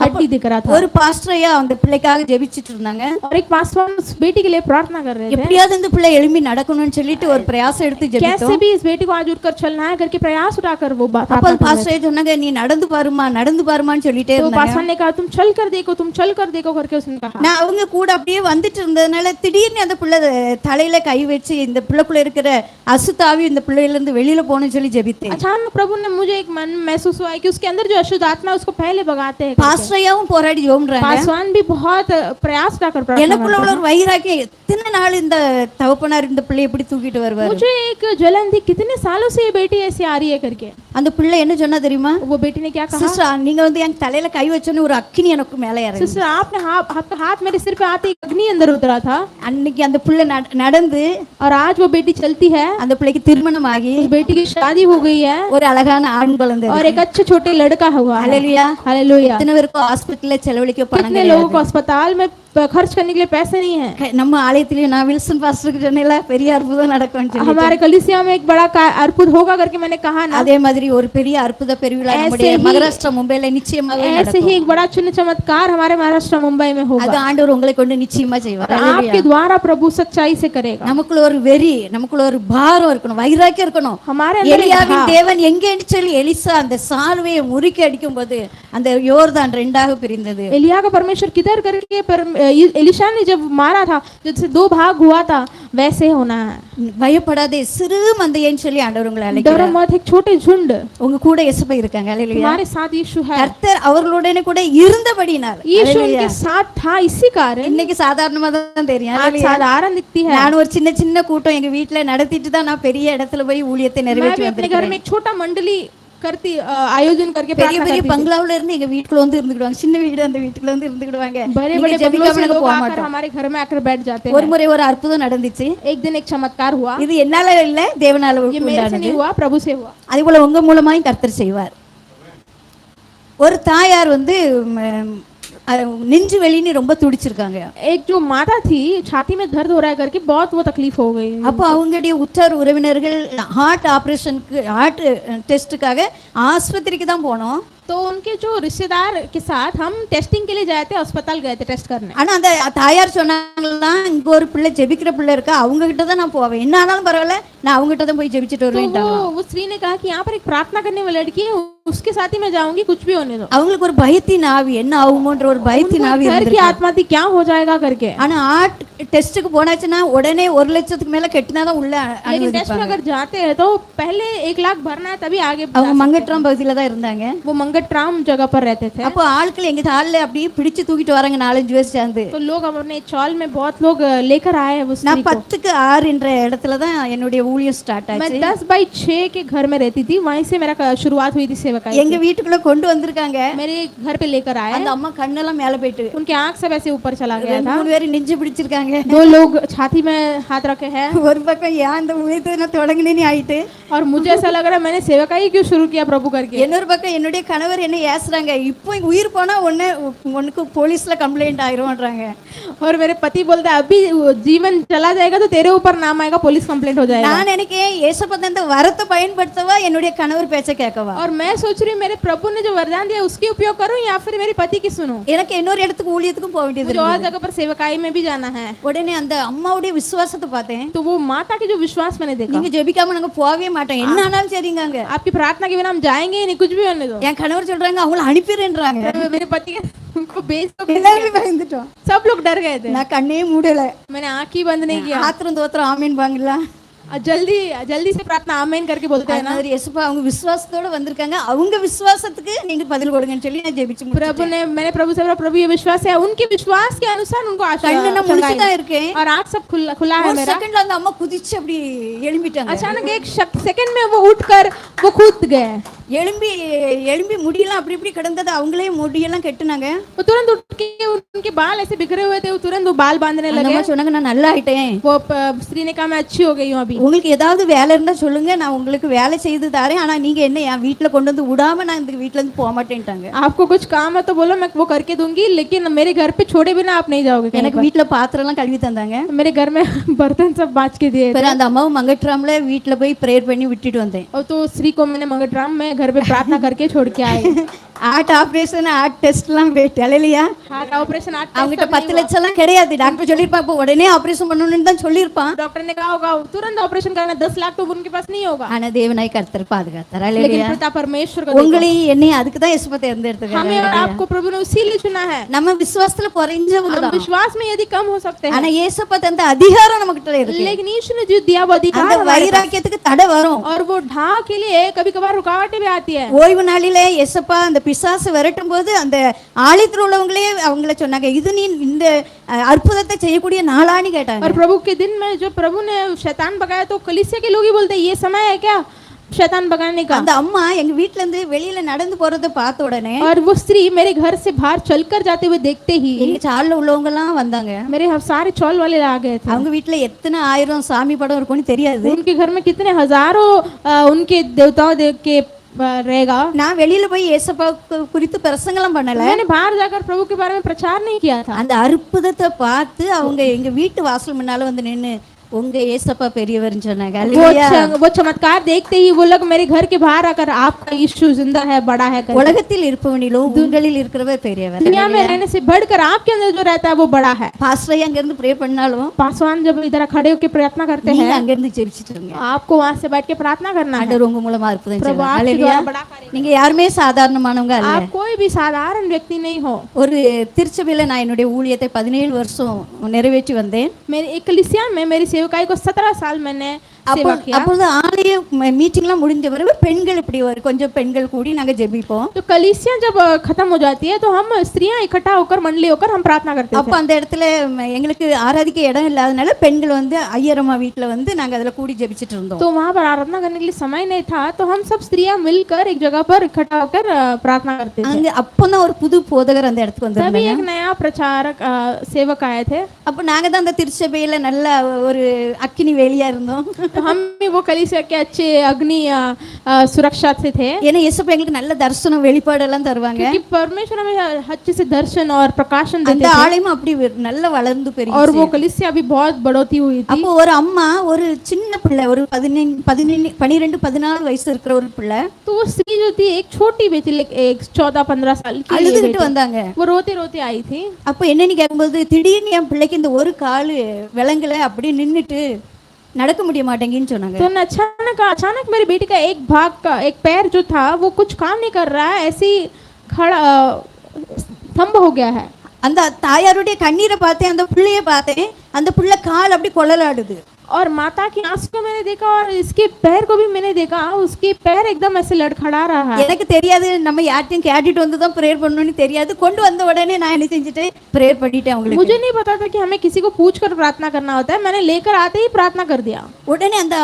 हड्डी दिख रहा था। ஒரு பாஸ்டரையா அந்த பிள்ளைக்காக ஜெபிச்சிட்டு இருந்தாங்க. और एक पास्टर उस बेटी के लिए प्रार्थना कर रहे थे। எப்படியாவது இந்த பிள்ளை எழும்பி நடக்கணும்னு சொல்லிட்டு ஒரு பிரயாசம் எடுத்து ஜெபித்தோம். कैसे भी इस बेटी को आज उठकर चलना है करके प्रयास उठाकर वो बात அப்ப பாஸ்டர் சொன்னாங்க, நீ நடந்து பாருமான்னு சொல்லிட்டே तो இருந்தாங்க. पास्टर ने कहा तुम चल कर देखो करके उसने कहा। நான் அவங்க கூட அப்படியே வந்துட்டு இருந்ததுனால திடீர்னு அந்த பிள்ளை தலையில கை வச்சு இந்த பிள்ளைக்குள்ள இருக்கிற அசுத்தாவி இந்த பிள்ளையில இருந்து வெளியில போகணும்னு சொல்லி ஜெபித்தேன். अचानक प्रभु ने मुझे एक मन महसूस हुआ कि उसके अंदर जो अशुद्ध आत्मा है उसको पहले भगाते हैं। பாஸ்டரையாவும் போராடி ஜெபம்ன்றாங்க. पासवान भी बहुत प्रयास कर प्रार्थना எனக்குள்ள உள்ள ஒரு வைராக்கியம், எத்தனை நாள் இந்த தகப்பனார் இந்த பிள்ளை எப்படி தூக்கிட்டு வருவாரு. मुझे एक जलन थी, कितने सालों से ये बेटी ऐसी आ रही है करके। அந்த பிள்ளை என்ன சொன்னா தெரியுமா? वो बेटी ने क्या कहा? சிஸ்டர், நீங்க வந்து என் தலையில கை வச்சோன்னு ஒரு அக்கினி எனக்கு மேல இறங்கி. सिस्टर आपने आपका हाथ मेरे सिर पे आते ही अग्नि अंदर उतरा था। அன்னைக்கு அந்த பிள்ளை நடந்து और आज वो बेटी चलती है, அந்த பிள்ளைக்கு திருமணம் ஆகி उस बेटी की शादी हो गई है ஒரு அழகான ஆண் குழந்தை. और एक अच्छे छोटे लड़का हुआ है। ஹalleluya. हालेलुया। எத்தனை பேருக்கு ஹாஸ்பிடல்ல செலவழிக்க பணம் कितने लोगों को अस्पताल में खर्च करने के लिए पैसे नहीं है। நம்ம ஆலயத்திலேயே நான் வில்சன் பாஸ்டருக்கு சொன்னேன்ல, பெரிய அற்புதம் நடக்கும்னு சொல்லி. हमारे कलीसिया में एक बड़ा अद्भुत होगा करके मैंने कहा ना। அதே மாதிரி ஒரு பெரிய அற்புத பெருவிழா நம்முடைய மகாராஷ்டிரா மும்பைல நிச்சயமாக ऐसे நடக்கும். ही एक बड़ा चिन्ह चमत्कार हमारे महाराष्ट्र मुंबई में होगा। அது ஆண்டவர் உங்களை கொண்டு நிச்சயமா செய்வார். आपके द्वारा प्रभु सच्चाई से करेगा। நமக்குள்ள ஒரு வெறி, நமக்குள்ள ஒரு பாரம் இருக்கணும், வைராக்கியம் இருக்கணும். हमारे अंदर எலியாவின் தேவன் எங்கேன்னு சொல்லி எலிசா அந்த சால்வையை முறுக்கி அடிக்கும் போது அந்த யோர்தான் 2ஆக பிரிந்தது. एलिया का परमेश्वर किधर करके एलिशा ने जब मारा था, जैसे 2 भाग हुआ था, वैसे होना है। பயப்படாதே சிறு மந்தையன்னு சொல்லி ஆண்டவர் உங்களை डरो அழைக்கிறார். मत, एक छोटे झुंड உங்க கூட இயேசு இருக்காங்க. அல்லேலூயா. हमारे साथ यीशु है। கர்த்தர் அவர்களுடனே கூட இருந்தபடினார். यीशु उनके साथ था, इसी कारण இன்னைக்கு சாதாரணமா தான் தெரியும். आज அல்லேலூயா. साधारण दिखती है। நான் ஒரு சின்ன சின்ன கூட்டம் எங்க வீட்ல நடத்திட்டு தான் நான் பெரிய இடத்துல போய் ஊழியத்தை मैं நிறைவேற்றி भी अपने घर में வந்திருக்கேன். एक छोटा मंडली करती आयोजन करके பெரிய प्रार्थना பெரிய करती थी। பங்களாவுல இருந்து எங்க வீட்டுக்குள்ள வந்து இருந்துக்கிடுவாங்க. சின்ன வீடு அந்த வீட்டுக்குள்ள வந்து இருந்துக்கிடுவாங்க. बड़े நீங்க बड़े बंगलों ஜெபிக்காம से நாங்க लोग போக आकर மாட்டோம். हमारे घर में आकर बैठ जाते ஒரு हैं। முறை ஒரு அற்புதம் நடந்துச்சு. एक दिन एक चमत्कार हुआ, இது என்னால இல்ல தேவனால ये मेरे से உண்டானது. नहीं हुआ, प्रभु से हुआ। அதே போல உங்க மூலமாயும் கர்த்தர் செய்வார். ஒரு தாயார் வந்து நெஞ்சு வெளின்னு ரொம்ப துடிச்சிருக்காங்க. एक जो माता थी, छाती में दर्द हो रहा है करके बहुत वो तकलीफ हो गई। அப்போ அவங்களுடைய உற்றார் உறவினர்கள் ஹார்ட் ஆபரேஷனுக்கு ஹார்ட் டெஸ்ட்டுக்காக ஆஸ்பத்திரிக்கு தான் போனோம். तो उनके जो रिश्तेदार के साथ हम टेस्टिंग के लिए गए थे, अस्पताल गए थे टेस्ट करने। ஆனா அந்த தாயார் சொன்னாங்களா இங்க ஒரு பிள்ளை ஜெபிக்கிற பிள்ளை இருக்கா, அவங்க கிட்ட தான் நான் போவேன், என்ன ஆனாலும் பரவாயில்ல நான் அவங்க கிட்ட தான் போய் ஜெபிச்சிட்டு तो வருவேன். वो स्त्री ने कहा कि यहाँ पर एक प्रार्थना करने वाली लड़की है, उसके साथ ही मैं जाऊंगी, कुछ भी होने दो। அவங்களுக்கு ஒரு பயத்தின் ஆவி, என்ன ஆகுமோன்ற ஒரு பயத்தின் ஆவி घर की இருந்திருக்கு. आत्मा थी, क्या हो जाएगा करके। ஆனா ஹார்ட் டெஸ்ட்டுக்கு போனாச்சுன்னா உடனே 1 லட்சத்துக்கு மேல கட்டினாதான் உள்ள लेकिन टेस्ट में அனுமதிப்பாங்க. अगर जाते हैं तो पहले 1 लाख भरना है, तभी आगे அவங்க மங்கட்ராம் பகுதியில தான் இருந்தாங்க. वो मंगट्राम जगह पर रहते थे। அப்போ ஆட்கள் எங்க ஹால்ல அப்படியே பிடிச்சு தூக்கிட்டு வராங்க 4-5 பேர் சேர்ந்து. तो लोग अपने चौल में बहुत लोग लेकर आए हैं उस நான் स्त्री को। 10க்கு 6 என்ற இடத்துல தான் என்னுடைய ஊழியம் ஸ்டார்ட் मैं ஆச்சு. 10/6 के घर में रहती थी, वहीं से मेरा शुरुआत हुई थी सेवकाई எங்க की। வீட்டுக்குள்ள கொண்டு வந்திருக்காங்க. मेरे घर पे लेकर आए, அந்த அம்மா கண்ணெல்லாம் மேல போயிட்டு उनके आंख सब ऐसे ऊपर चला गया था। 3 பேர் நெஞ்சு பிடிச்சிருக்காங்க. 2 लोग छाती में हाथ रखे हैं, ஒரு பக்கம் ஏன் இந்த ஊழியத்தை நான் தொடங்கினேன்னு ஆயிட்டு, और मुझे ऐसा लग रहा है मैंने सेवकाई क्यों शुरू किया प्रभु करके। இன்னொரு பக்கம் என்னுடைய கணவர் என்ன ஏசுறாங்க, இப்போ இங்க உயிர் போனா உனக்கு போலீஸ்ல கம்ப்ளைண்ட் ஆயிரும்ன்றாங்க. और मेरे पति बोलते हैं अभी जीवन चला जाएगा तो तेरे ऊपर नाम आएगा, पुलिस कंप्लेंट हो जाएगा। நான் நினைக்கிறேன் ஏசப்பா அந்த வரத்தை பயன்படுத்தவா என்னுடைய கணவர் பேச்ச கேட்கவா. और मैं सोच रही हूँ मेरे प्रभु ने जो वरदान दिया उसके उपयोग करूँ या फिर मेरे पति की सुनूं। எனக்கு இன்னொரு இடத்துக்கு ஊழியத்துக்கும் போக வேண்டியது मुझे और இருந்தது. जगह पर सेवकाई में भी जाना है। உடனே அந்த அம்மாவுடைய விசுவாசத்தை பார்த்தேன். तो वो माता की जो विश्वास मैंने देखा, நீங்க ஜெபிக்காம நாங்க போகவே மாட்டோம், என்ன ஆனாலும் சரிங்க. आपकी प्रार्थना के बिना हम जाएंगे नहीं, कुछ भी होने दो। என் கணவர் சொல்றாங்க அவங்கள அனுப்பிடுன்றாங்க. मेरे पति के उनको भेज दो। எல்லாரும் பயந்துட்டோம். सब लोग डर गए थे, நான் கண்ணே மூடல. मैंने आँख ही बंद नहीं किया। ஆத்திரம் தோத்திரம் ஆமீன் பாங்களா. जल्दी से प्रार्थना आमेन करके बोलते हैं ना। அதனால இயேசுப்பா அவங்க விசுவாசத்தோட வந்திருக்காங்க, அவங்க விசுவாசத்துக்கு நீங்க பதில் கொடுங்கன்னு சொல்லி நான் ஜெபிச்சு प्रभु ने मैंने प्रभु से बोला प्रभु ये विश्वास है, उनके विश्वास के अनुसार उनको கண்ணு நான் முழிச்சு தான் இருக்கேன். और आँख सब खुला है ஒரு मेरा। செகண்ட்ல அந்த அம்மா குதிச்சு அப்படி எழும்பிட்டாங்க. अचानक एक सेकंड में वो उठकर वो कूद गए। எழும்பி முடியெல்லாம் அப்படி இப்படி கிடந்தது, அவங்களே முடியெல்லாம் கெட்டுனாங்க. वो तुरंत उठ के उनके बाल ऐसे बिखरे हुए थे, वो तुरंत वो बाल बांधने அந்த लगे। அம்மா சொன்னாங்க நான் நல்லா ஆயிட்டேன், वो स्त्री ने कहा मैं अच्छी हो गई हूँ अभी। உங்களுக்கு ஏதாவது வேலை இருந்தா சொல்லுங்க, நான் உங்களுக்கு வேலை செய்து தரேன், ஆனா நீங்க என்ன என் வீட்டுல கொண்டு வந்து விடாம நான் இந்த வீட்டுல இருந்து போக மாட்டேன்ட்டாங்க. आपको कुछ काम है तो बोलो मैं वो करके दूंगी, लेकिन मेरे घर पे छोड़े बिना आप नहीं जाओगे कहीं எனக்கு வீட்டுல பாத்திரம் எல்லாம் கழுவி தந்தாங்க. पर। मेरे घर में बर्तन सब बांच के दिए थे। பிறகு அந்த அம்மாவும் மங்கட்ராம்ல வீட்டுல போய் ப்ரேயர் பண்ணி விட்டுட்டு வந்தேன். और तो स्त्री को मैंने मंगट्राम में घर पे प्रार्थना करके छोड़ के आई। ஹார்ட் ஆபரேஷன் ஹார்ட் டெஸ்ட் எல்லாம் போயிட்டு இல்லையா, हार्ट ऑपरेशन அவங்ககிட்ட 10 லட்சம் எல்லாம் கிடையாது. டாக்டர் சொல்லிருப்பா இப்போ உடனே ஆபரேஷன் பண்ணணும்னு தான் சொல்லிருப்பான். डॉक्टर ने कहा होगा तुरंत ऑपरेशन करना, 10 लाख तो उनके पास नहीं होगा। ஆனா தேவனாய் கர்த்தர் பாதுகாத்தார். लेकिन அல்லேலூயா. पिता परमेश्वर को देखो, உங்களையும் என்னையும் அதுக்கு தான் இயேசுப்பா தேர்ந்தெடுத்தார். हमें और आपको प्रभु ने उसीलिए चुना है। நம்ம விசுவாசத்துல குறைஞ்சவங்க हम தான், विश्वास में यदि कम हो सकते हैं, ஆனா இயேசுப்பா தந்த அதிகாரம் நமக்கிட்ட இருக்கு. लेकिन यीशु ने जो दिया वो अधिकार அந்த हमारे पास, வைராக்கியத்துக்கு தடை வரும். और वो ढाल के लिए कभी कभार रुकावटें भी आती है। ஓய்வு நாளிலே இயேசுப்பா அந்த பிசாசு விரட்டும் போது அந்த ஆலயத்தில் உள்ளவங்களே அவங்கள சொன்னாங்க, இது நீ இந்த அற்புதத்தை செய்யக்கூடிய நாளான்னு கேட்டாங்க. और प्रभु के दिन में जो प्रभु ने शैतान भगाया तो कलीसिया के लोग ही बोलते ये समय है क्या शैतान भगाने का। அந்த அம்மா எங்க வீட்ல இருந்து வெளியில நடந்து போறதை பார்த்த உடனே और वो स्त्री मेरे घर से बाहर चलकर जाते हुए देखते ही எங்க சால்ல உள்ளவங்க எல்லாம் வந்தாங்க. मेरे सारे चौल वाले आ गए थे। அவங்க வீட்ல எத்தனை ஆயிரம் சாமி படம் இருக்கும்னு தெரியாது. उनके घर में कितने हजारों उनके देवताओं के रहेगा। நான் வெளியில போய் இயேசுப்பா குறித்து பிரசங்கலாம் பண்ணல, मैंने बाहर जाकर प्रभु के बारे में प्रचार नहीं किया था। அந்த அற்புதத்தை பார்த்து அவங்க எங்க வீட்டு வாசல் முன்னால வந்து நின்னு உங்க ஏசப்பா பெரியவர்னு சொன்னாங்க. वो அல்லேலூயா. वो चमत्कार देखते ही वो लोग मेरे घर के बाहर आकर आपका यीशु जिंदा है, बड़ा है करके। உலகத்தில் இருப்பவனிலும் உங்களில் இருக்கிறவர் பெரியவர். दुनिया में रहने से बढ़कर आपके अंदर जो रहता है वो बड़ा है। பாஸ்டர் அங்க இருந்து ப்ரே பண்ணாலும் पासवान जब इधर खड़े होकर प्रार्थना करते நீங்க हैं, அங்க இருந்து ஜெபிச்சிட்டு இருங்க. आपको वहां से बैठ के प्रार्थना करना है। ஆண்டவர் உங்க மூலமா அற்புதம் प्रभु செய்வார். आपके அல்லேலூயா. द्वारा बड़ा कार्य। நீங்க யாருமே சாதாரணமானவங்க அல்ல. आप कोई भी साधारण व्यक्ति नहीं हो। ஒரு திருச்சபையில நான் என்னுடைய ஊழியத்தை 17 வருஷம் நிறைவேற்றி வந்தேன். मेरी एक कलीसिया में मेरी सेवकाई को 17 साल मैंने सेवा किया। அப்போது ஆலய மீட்டிங்லாம் முடிஞ்ச பிறகு பெண்கள் இப்படி கொஞ்சம் பெண்கள் கூடி நாங்க ஜெபிப்போம். तो कलीसिया जब खत्म हो जाती है तो हम स्त्रियां इकट्ठा होकर मंडली होकर हम प्रार्थना करते அப்ப அந்த இடத்துல எங்களுக்கு ஆராதிக்க இடம் இல்லாதனால பெண்கள் வந்து ஐயரம்மா வீட்ல வந்து நாங்க அதுல கூடி ஜெபிச்சிட்டு இருந்தோம். तो वहां पर आराधना करने के लिए समय नहीं था, तो हम सब स्त्रियां मिलकर एक जगह पर इकट्ठा होकर प्रार्थना करते थे। அங்க அப்பதான் ஒரு புது போதகர் அந்த இடத்துக்கு तभी வந்தாங்க. एक नया प्रचारक सेवक आए थे। அப்ப நாங்க தான் அந்த திருச்சபையில நல்ல ஒரு அக்கினி வேலியா இருந்தோம். तो हम भी वो कलीसिया के अच्छे अग्नि सुरक्षा से थे, ஏன்னா இயேசப்பா எங்களுக்கு நல்ல தரிசனம் வெளிப்பாடு எல்லாம் தருவாங்க. क्योंकि परमेश्वर हमें अच्छे से दर्शन और प्रकाशन அந்த देते थे। ஆலயம் அப்படி நல்ல வளர்ந்து और பெரிய वो कलीसिया भी बहुत बढ़ोती हुई थी। அப்போ ஒரு அம்மா ஒரு சின்ன பிள்ளை ஒரு 12-14 வயசு இருக்கிற ஒரு பிள்ளை तो वो स्त्री जो थी एक छोटी बेटी, एक 14-15 साल की ये அழுதுகிட்டு बेटी, வந்தாங்க. वो रोते रोते आई थी। அப்போ என்னன்னு கேட்கும்போது திடீர்னு என் பிள்ளைக்கு இந்த ஒரு காலு விலங்குல அப்படியே நின்னுட்டு நடக்க முடிய மாட்டேங்குன்னு சொன்னாங்க. तो अचानक मेरी बेटी का एक भाग का एक पैर जो था वो कुछ काम नहीं कर रहा है, ऐसी खड़ा स्तंभ हो गया है। அந்த தாயாருடைய கண்ணீரை பார்த்தேன், அந்த பிள்ளைய பார்த்தேன், அந்த பிள்ளை கால் அப்படி கொள்ளலாடுது. और माता की आंसू को मैंने देखा और इसके पैर को भी मैंने देखा, उसके पैर एकदम ऐसे लड़खड़ा रहा है। எனக்கு தெரியாது நம்ம யார்ட்டையும் கேட்டுட்டு வந்து தான் ப்ரேயர் பண்ணணும்னு தெரியாது. கொண்டு வந்த உடனே நான் என்ன செஞ்சுட்டேன் ப்ரேயர் பண்ணிட்டேன் அவங்களுக்கு. मुझे नहीं पता था कि हमें किसी को पूछकर प्रार्थना करना होता है, मैंने लेकर आते ही प्रार्थना कर दिया। உடனே அந்த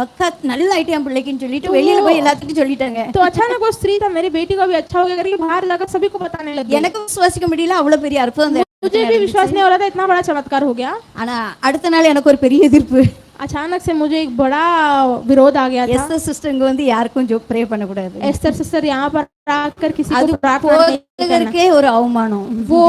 அக்கா நல்ல ஆயிட்டே என் பிள்ளைக்குன்னு சொல்லிட்டு வெளியில போய் எல்லாத்துக்கும் சொல்லிட்டாங்க. तो अचानक वो स्त्री था, मेरी बेटी को भी अच्छा हो गया करके बाहर जाकर सभी को बताने लगी। எனக்கு விசுவாசிக்க முடியல, அவ்வளவு பெரிய அற்புதம். मुझे भी विश्वास नहीं हो रहा था, इतना बड़ा चमत्कार हो गया। ஆனா அடுத்த நாள் எனக்கு ஒரு பெரிய எதிர்ப்பு. अचानक से मुझे एक बड़ा विरोध आ गया था। எஸ்தர் சிஸ்டர் இங்க வந்து யாருக்கும் ப்ரே பண்ண கூடாது. एस्तर सिस्टर यहाँ पर आकर किसी அது को प्रार्थना नहीं करना। போதகருக்கே ஒரு அவமானம். वो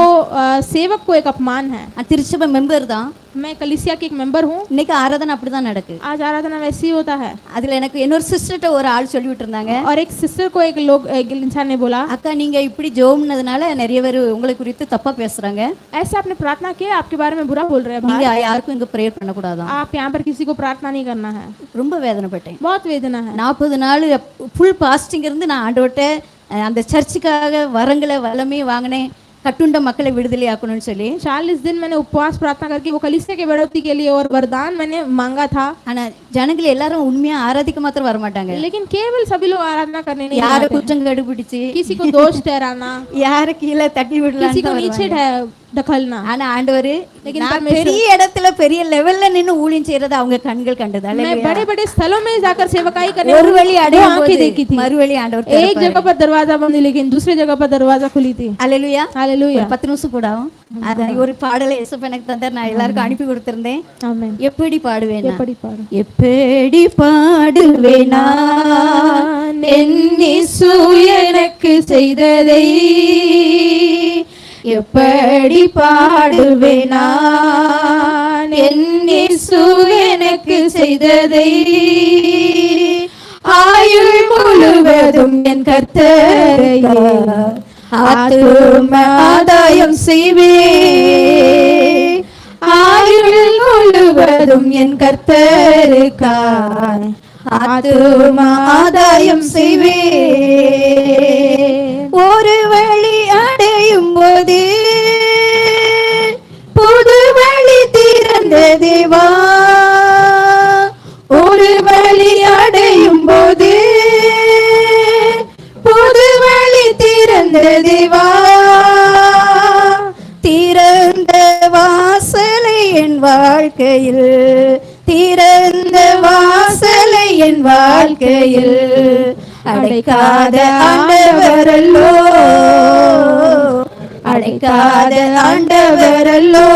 सेवक को एक अपमान है। திருச்சபை மெம்பர் தான். मैं कलीसिया की एक मेंबर हूँ। இன்னைக்கு ஆராதனை அப்படிதான் நடக்கு. आज आराधना वैसे ही होता है। அதுல எனக்கு இன்னொரு சிஸ்டர்ட்ட ஒரு ஆள் சொல்லி விட்டுருந்தாங்க. और एक सिस्टर को एक इंसान ने बोला, அக்கா நீங்க இப்படி ஜோம்னதுனால நிறைய பேர் உங்களை குறித்து தப்பா பேசுறாங்க. ऐसे आपने प्रार्थना किया, आपके बारे में बुरा बोल रहे हैं நீங்க बाहर। யாருக்கும் இங்க ப்ரேயர் பண்ண கூடாதான். आप यहाँ पर किसी को प्रार्थना नहीं करना है। ரொம்ப வேதனைப்பட்டேன். बहुत वेदना है। 40 நாள் ஃபுல் பாஸ்டிங் இருந்து நான் ஆண்டவர்ட்ட அந்த சர்ச்சுக்காக வரங்களை வல்லமே வாங்கினேன், கட்டுண்ட மக்களை விடுதலை ஆக்கணும்னு சொல்லி. 40 दिन मैंने उपवास प्रार्थना करके वो कलीसिया के बढ़ोतरी के लिए और वरदान मैंने मांगा था। ஆனா ஜனங்கள் எல்லாரும் உண்மையா ஆராதிக்க மாத்திரம் வர மாட்டாங்க. लेकिन केवल सभी लोग आराधना करने नहीं யார आते। குற்றம் கண்டுபிடிச்சு किसी को दोष ठहराना, யார கீழே தட்டி किसी को விடலாம். नीचे ढकलना। ஆனா ஆண்டவர் लेकिन நான் परमेश्वर- பெரிய இடத்துல பெரிய லெவல்ல நின்னு ஊழியம் செய்யறது அவங்க கண்கள் கண்டது. मैं அல்லேலூயா. बड़े बड़े स्थलों में जाकर सेवकाई करने ஒரு வழி वो அடையும் आंखें देखी போது थी। மறுவழி ஆண்டவர் एक திறப்பாரு. जगह पर दरवाजा बंद लेकिन दूसरी जगह पर दरवाजा खुली थी। அல்லேலூயா. हालेलुया। 10 நிமிஷம் கூட ஆகும். அதான் ஒரு பாடலை இயேசு எனக்கு தந்தார், நான் எல்லாருக்கும் அனுப்பி கொடுத்திருந்தேன். आमेन। எப்படி பாடுவேன் நான்? எப்படி பாடு? எப்படி பாடுவேன் நான் என் இயேசு எனக்கு செய்ததை, எப்படி பாடுவேன் நான் என் இயேசு எனக்கு செய்ததை, ஆயுள் முழுவதும் என் கர்த்தரையே ஆத்தும ஆதாயம் செய்வேன், ஆயுள் முழுவதும் என் கர்த்தருக்காய் ஆத்தும ஆதாயம் செய்வேன். ஒரு வழி அடையும் போது புது வழி திறந்த தேவா, ஒரு வழி அடையும் போது புது வழி திறந்த தேவா, திறந்த வாசலை என் வாழ்க்கையில், திறந்த வாசலை என் வாழ்க்கையில் அடைக்காத ஆண்டவரல்லோ, அடைக்காத ஆண்டவரல்லோ,